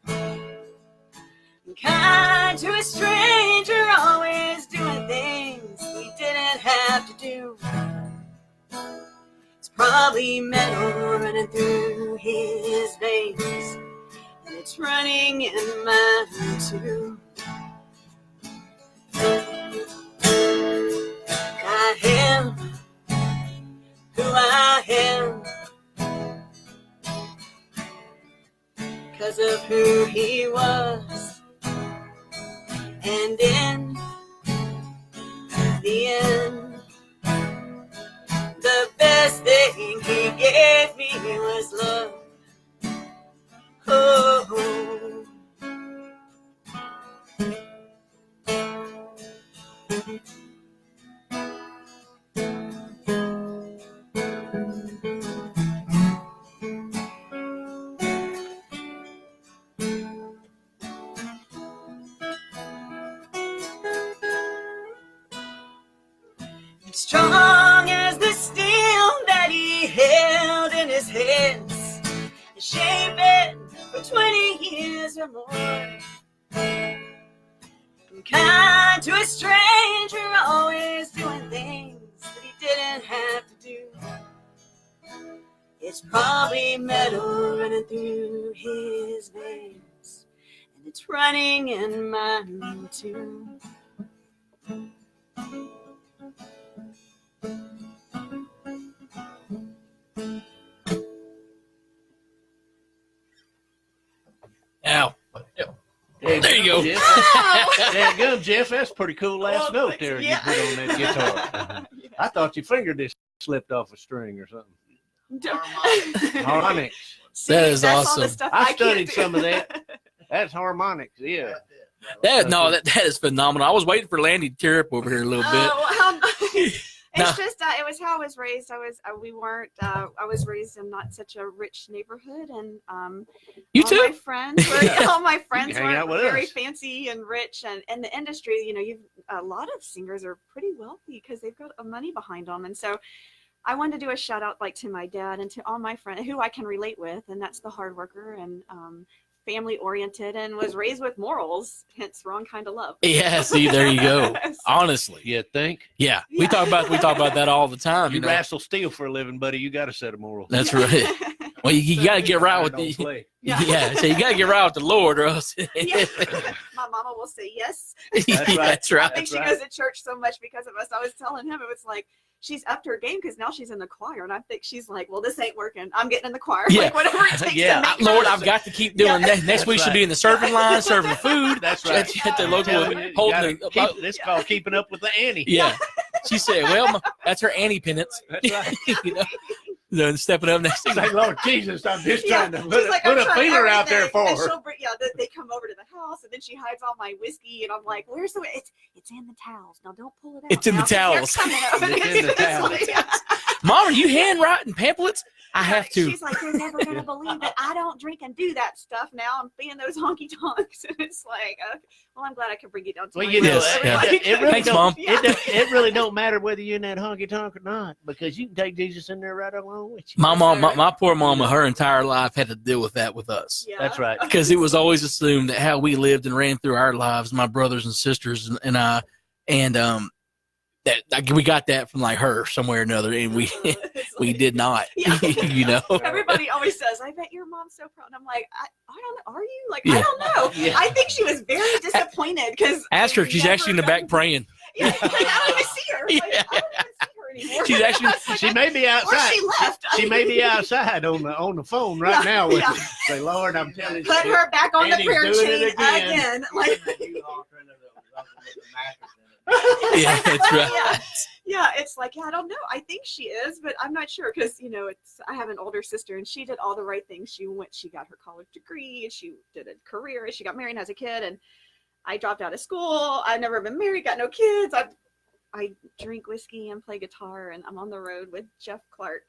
And kind to a stranger, always doing things we didn't have to do. It's probably metal running through his veins, and it's running in mine too. I am who I am, 'cause of who he was. And in the end, the best thing he gave me was love. Oh. Strong as the steel that he held in his hands, shaping for 20 years or more. And kind to a stranger, always doing things that he didn't have to do. It There's probably metal running through his veins, and it's running in mine too. Ow. There you go. Jeff. Oh! There you go, Jeff. That's a pretty cool last Well, note there yeah. you put on that guitar. I thought your finger just slipped off a string or something. Harmonics. See, That is that's all the awesome. stuff I can't studied do. some of that. That's harmonics, yeah. That is phenomenal. I was waiting for Landy to tear up over here a little bit. Oh, it's No. just it was how I was raised. I was raised in not such a rich neighborhood, and You all too? my friends were all my friends hang out were with very us. fancy and rich, and in the industry, you've a lot of singers are pretty wealthy because they've got money behind them, and so I wanted to do a shout out like to my dad and to all my friends who I can relate with, and that's the hard worker and family oriented and was raised with morals, hence wrong kind of love. Yeah, see, there you go. Honestly. You think? Yeah. We Yeah. talk about that all the time. You You know? wrestle steel for a living, buddy. You got a set of morals. That's right. Well, you got to get right with Don't the play. yeah. So you got to get right with the Lord, or else. Yeah. My mama will say yes. That's right. That's I right. think she goes to church so much because of us. I was telling him it was like she's upped her game because now she's in the choir, and I think she's like, well, this ain't working. I'm getting in the choir. Yeah. Like whatever it takes Yeah. to make Lord, her- I've got to keep doing Yeah. that. Next week That's should be in the serving line, serving food. That's right. At the local Telling you, you holding. gotta keep- this called keeping up with the Annie. Yeah. She said, well, that's her Annie penance. That's right. Then stepping up next. It's like, Lord Jesus, I'm just Yeah. trying to She's put, like, put I'm a trying feeler out there everything. for And her. she'll bring, they come over to the house, and then she hides all my whiskey, and I'm like, where's the? It's in the towels. Now don't pull it out. It's in the now, 'cause you're towels. coming up. It's in the towels. like, Mom, are you handwriting pamphlets? I have to. She's like, you're never gonna believe that I don't drink and do that stuff now. I'm being those honky tonks, and it's like, well, I'm glad I could bring you down to Well, my you know, level. Yes, yeah. Everybody- it really Thanks, don't, Mom. Yeah. It really don't matter whether you're in that honky tonk or not, because you can take Jesus in there right along with you. My mom, my poor mama, her entire life had to deal with that with us. Yeah. That's right. Because it was always assumed that how we lived and ran through our lives, my brothers and sisters and I, and that like, we got that from like her somewhere or another, and we It's we like- did not, Yeah. you know. Everybody always says, I bet your mom's so proud. And I'm like, I don't know. Are you? Like, Yeah. I don't know. Yeah. I think she was very disappointed because Ask her; she's actually in the back praying. Yeah, I don't even see her. Like, Yeah. I don't even see her anymore. She's actually- It's like, She may be or outside. she left. She may be outside on the phone right Yeah, now with yeah. you. Say, Lord, I'm telling you. Put her back on the Annie's prayer doing chain it again. again. Like, Yeah, that's right. Yeah. Yeah, it's like, yeah, I don't know. I think she is, but I'm not sure because I have an older sister and she did all the right things. She got her college degree, and she did a career, and she got married and has a kid, and I dropped out of school. I've never been married, got no kids. I drink whiskey and play guitar, and I'm on the road with Jeff Clark.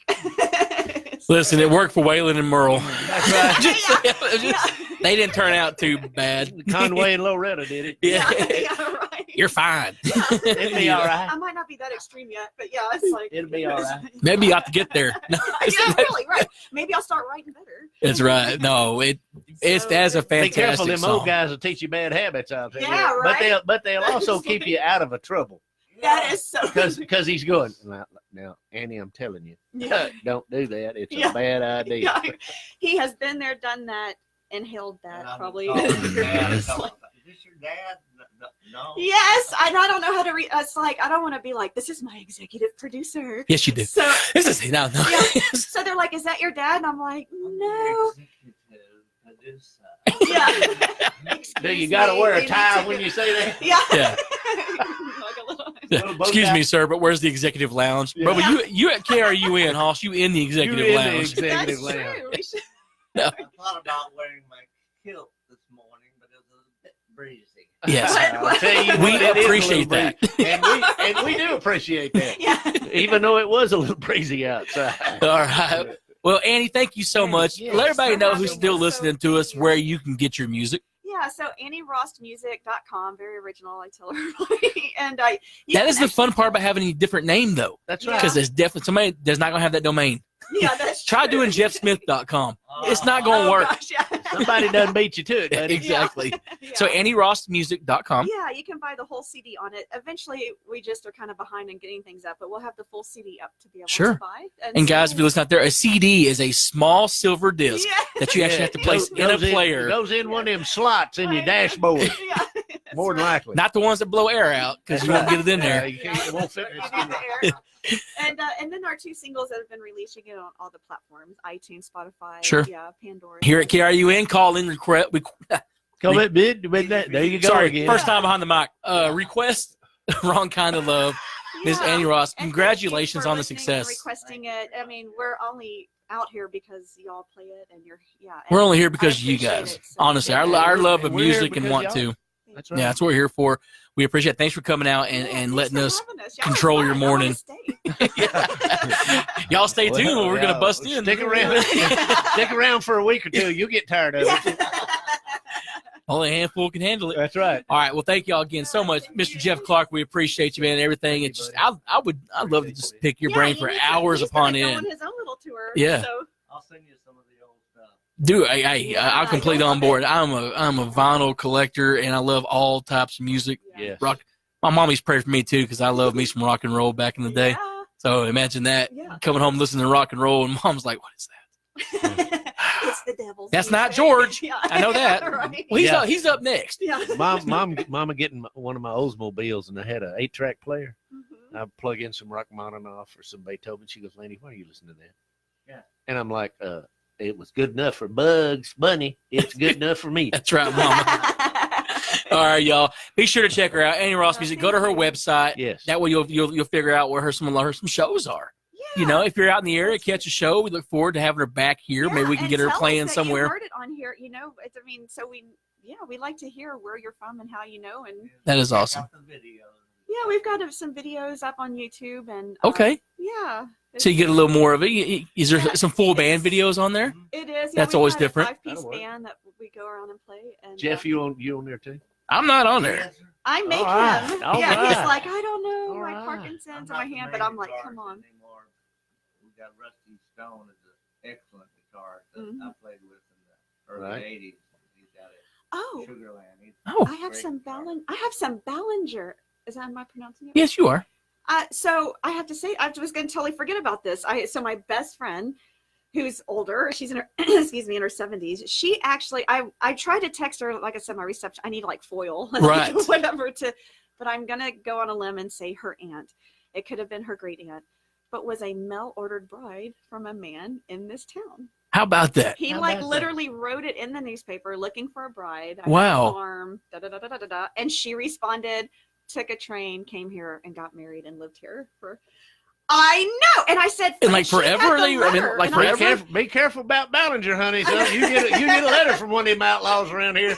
Listen, it worked for Waylon and Merle. That's right. Yeah. They didn't turn out too bad. Conway and Loretta did it. Yeah. Yeah, right. You're fine. It'd be all right. I might not be that extreme yet, but yeah, it's like It'll be all right. Maybe you have to get there. No, Yeah, really, right. Maybe I'll start writing better. that's right. No, it's So, that's a Be fantastic careful, them song. old guys will teach you bad habits out there. Yeah, right. But they'll also keep you out of a trouble That is so. because he's going now, Annie. I'm telling you, Yeah. don't do that. It's Yeah. a bad idea. Yeah. He has been there, done that, inhaled that probably. Is this your dad? No. Yes, and I don't know how to read. It's like I don't want to be like, this is my executive producer. Yes, you do. So This is no. yeah. So they're like, is that your dad? And I'm like, no. Yeah. Do you got to wear a tie when you say that? Yeah. Yeah. Like a little- Little bow Excuse tie? me, sir, but where's the executive lounge? Yeah. Brother, you at KRUN, Hoss? You in the executive You in the lounge? executive That's lounge. true. We should- I thought about wearing my kilt this morning, but it was a bit breezy. Yes. I'll tell you We what, it is a appreciate little that. breezy. and we do appreciate that, Yeah. even though it was a little breezy outside. All right. Well, Annie, thank you so much. Yes. Let everybody know who's So still much. listening to us where you can get your music. Yeah, so AnnieRostMusic.com, very original, I tell everybody. And you That can is the actually- fun part about having a different name, though, That's Yeah. right. because there's definitely somebody that's not going to have that domain. Yeah, that's Try true. doing JeffSmith.com. It's not going to Oh, work. gosh, yeah. Somebody done beat you to it, buddy. Exactly. Yeah. So AnnieRostMusic.com. Yeah, you can buy the whole CD on it. Eventually, we just are kind of behind in getting things up, but we'll have the full CD up to be able Sure. to buy. And guys, if you listen out there, a CD is a small silver disc that you actually have to place in a player. It goes in one of them slots in your dashboard. Yeah, More than likely. Not the ones that blow air out because you won't get it in there. You can't, it won't fit. You need the air. And then our 2 singles that have been released, you get on all the platforms: iTunes, Spotify, Sure. yeah, Pandora. Here at KRUN, call in request. Come at bid. There you go Sorry, again. first time behind the mic. Request Wrong Kind of Love. Miss Yeah. Annie Rost, And congratulations thank you for on the listening and success. Requesting it. I mean, we're only out here because y'all play it, and you're We're and only here I because of you appreciate guys. it, so Honestly, thank our you. love of We're here music and because want y'all- to. That's Yeah, that's what we're here for. We appreciate it. Thanks for coming out and Thanks letting for us having us. Y'all control are your fun. I wanna morning. stay. Y'all stay tuned. Well, We're going to yeah, bust in. Stick around. Stick around for a week or two. You'll get tired of it. Only a handful can handle it. That's right. All right. Well, thank y'all again so much, Mr. Jeff Clark. We appreciate you, man. Everything. It's just I'd love to just pick your brain for hours upon He's end. on his own little tour. Yeah. So. I'll send you some of the old stuff. Dude, I'm completely I love on board. it. I'm a vinyl collector, and I love all types of music. Yes. Rock. My mommy's prayed for me too because I love me some rock and roll back in the day. Yeah. So imagine that Yeah. coming home listening to rock and roll, and mom's like, "What is that?" It's the devil's. That's not music. George. Yeah. I know that. Right. Well, Yeah. he's up next. Yeah. Mama getting one of my Oldsmobiles, and I had an 8-track player. Mhm. I plug in some Rachmaninoff or some Beethoven. She goes, Landy, why are you listening to that? Yeah. And I'm like, it was good enough for Bugs Bunny. It's good enough for me. That's right, mama. All right, y'all. Be sure to check her out, Annie Rost Music. Go to her website. Yes. That way you'll figure out where some shows are. Yeah. You know, if you're out in the area, catch a show. We look forward to having her back here. Maybe we can and get her tell us playing that somewhere. You heard it on here, you know. I mean, so we like to hear where you're from and how you know. And That is Check awesome. out the videos. yeah, we've got some videos up on YouTube and Okay. yeah. So you get a little more of it. Is there Yeah, some full band it's- videos on there? It is. That's we've always got different. A 5-piece That'll work. band that we go around and play. And Jeff, you on there too? I'm not on there. Yes, sir. I make All right, him. all yeah, he's right. like, I don't know, All my right. Parkinson's in I'm my not the hand, but main I'm like, guitarist come on. Anymore. We got Rusty Stone is an excellent guitarist that Mhm. I played with in the early Right. '80s. He's got it. Oh, Sugarland. He's Oh, I have great some guitar. I have some Ballinger. Is that am I pronouncing it? yes, you are. So I have to say, I was going to totally forget about this. So my best friend, who's older, she's in her, excuse me, in her 70s. She actually, I tried to text her, like I said, my reception, I need like foil, Right. whatever but I'm going to go on a limb and say her aunt. It could have been her great aunt, but was a mail-ordered bride from a man in this town. How about that? He How like about literally wrote it in the newspaper looking for a bride. I have a Wow. farm, da, da, da, da, da, da, da. And she responded, took a train, came here and got married and lived here for, I know. And I said, And, like, she had forever? the I mean, letter. like, And I forever? said, Be careful about Ballinger, honey. So you get a letter from one of them outlaws around here.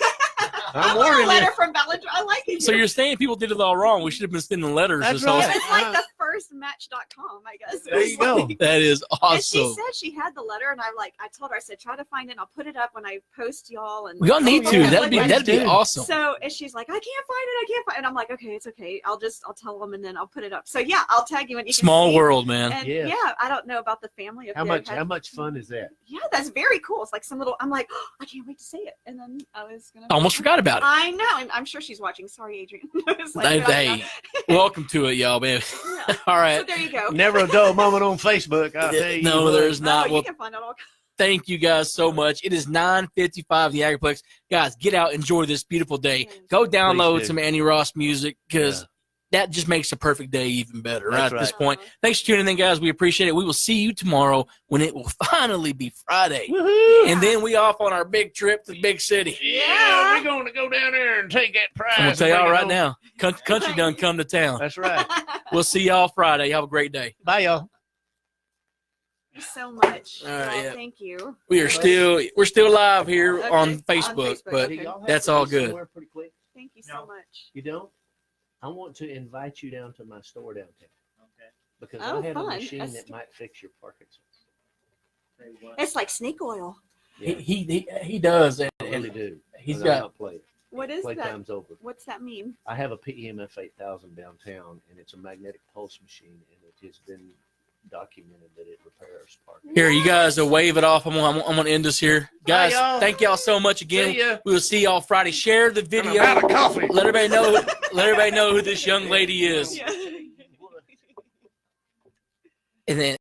I'm I want a warning letter you. from Ballinger. I like it. So you're saying people did it all wrong? We should have been sending letters. That's This whole right. It's like the first match.com, I guess. There you go. That is And she awesome. said she had the letter, and I told her, I said, try to find it. And I'll put it up when I post y'all. And We all need Oh, to. yeah. That'd be Please do. awesome. So and she's like, I can't find it. I can't find it. And I'm like, okay, it's okay. I'll tell them and then I'll put it up. So yeah, I'll tag you when you can Small see. world, man. And Yes. yeah, I don't know about the family. If How they much? had- How much fun is that? Yeah, that's very cool. It's like some little. I'm like, oh, I can't wait to say it. And then I was gonna. Almost forgot about it. I know, and I'm sure she's watching. Sorry, Adrian. It's like, Hey, welcome to it, y'all, man. yeah. All So right. there you go. Never a dull moment on Facebook. I'll tell you. No, what. there's not. Oh, Well, you can find out all. thank you guys so much. It is 9:55 the Agriplex. Guys, get out, enjoy this beautiful day. Go download do. some Annie Rost music because that just makes a perfect day even better That's right at this right. point. Thanks for tuning in, guys. We appreciate it. We will see you tomorrow when it will finally be Friday. Woohoo! And then we off on our big trip to the big city. Yeah, we're going to go down there and take that prize. I'm going to tell and y'all bring it right home. now, country done come to town. That's right. We'll see y'all Friday. Have a great day. Bye, y'all. Thank you so much. All right, Well, yeah. Thank you. We're still live here Okay, on on Facebook, Facebook, but okay. that's all good. Somewhere pretty quick. Thank you so No. much. You don't? I want to invite you down to my store downtown Okay. because Oh, I have fun. a machine That's- that might fix your Parkinson's. Say what? It's like snake oil. Yeah, He does, and I really do. he's And got- I'm not playing. What is that? Playtime's over. What's that mean? I have a PEMF 8000 downtown, and it's a magnetic pulse machine, and it has been documented that it repairs parts. Here, you guys wave it off. I'm gonna end this here, guys. y'all. Thank y'all so much again. See ya. We will see y'all Friday. Share the video. I'm out of coffee. Let everybody know. Let everybody know who this young lady is. Yeah. And then.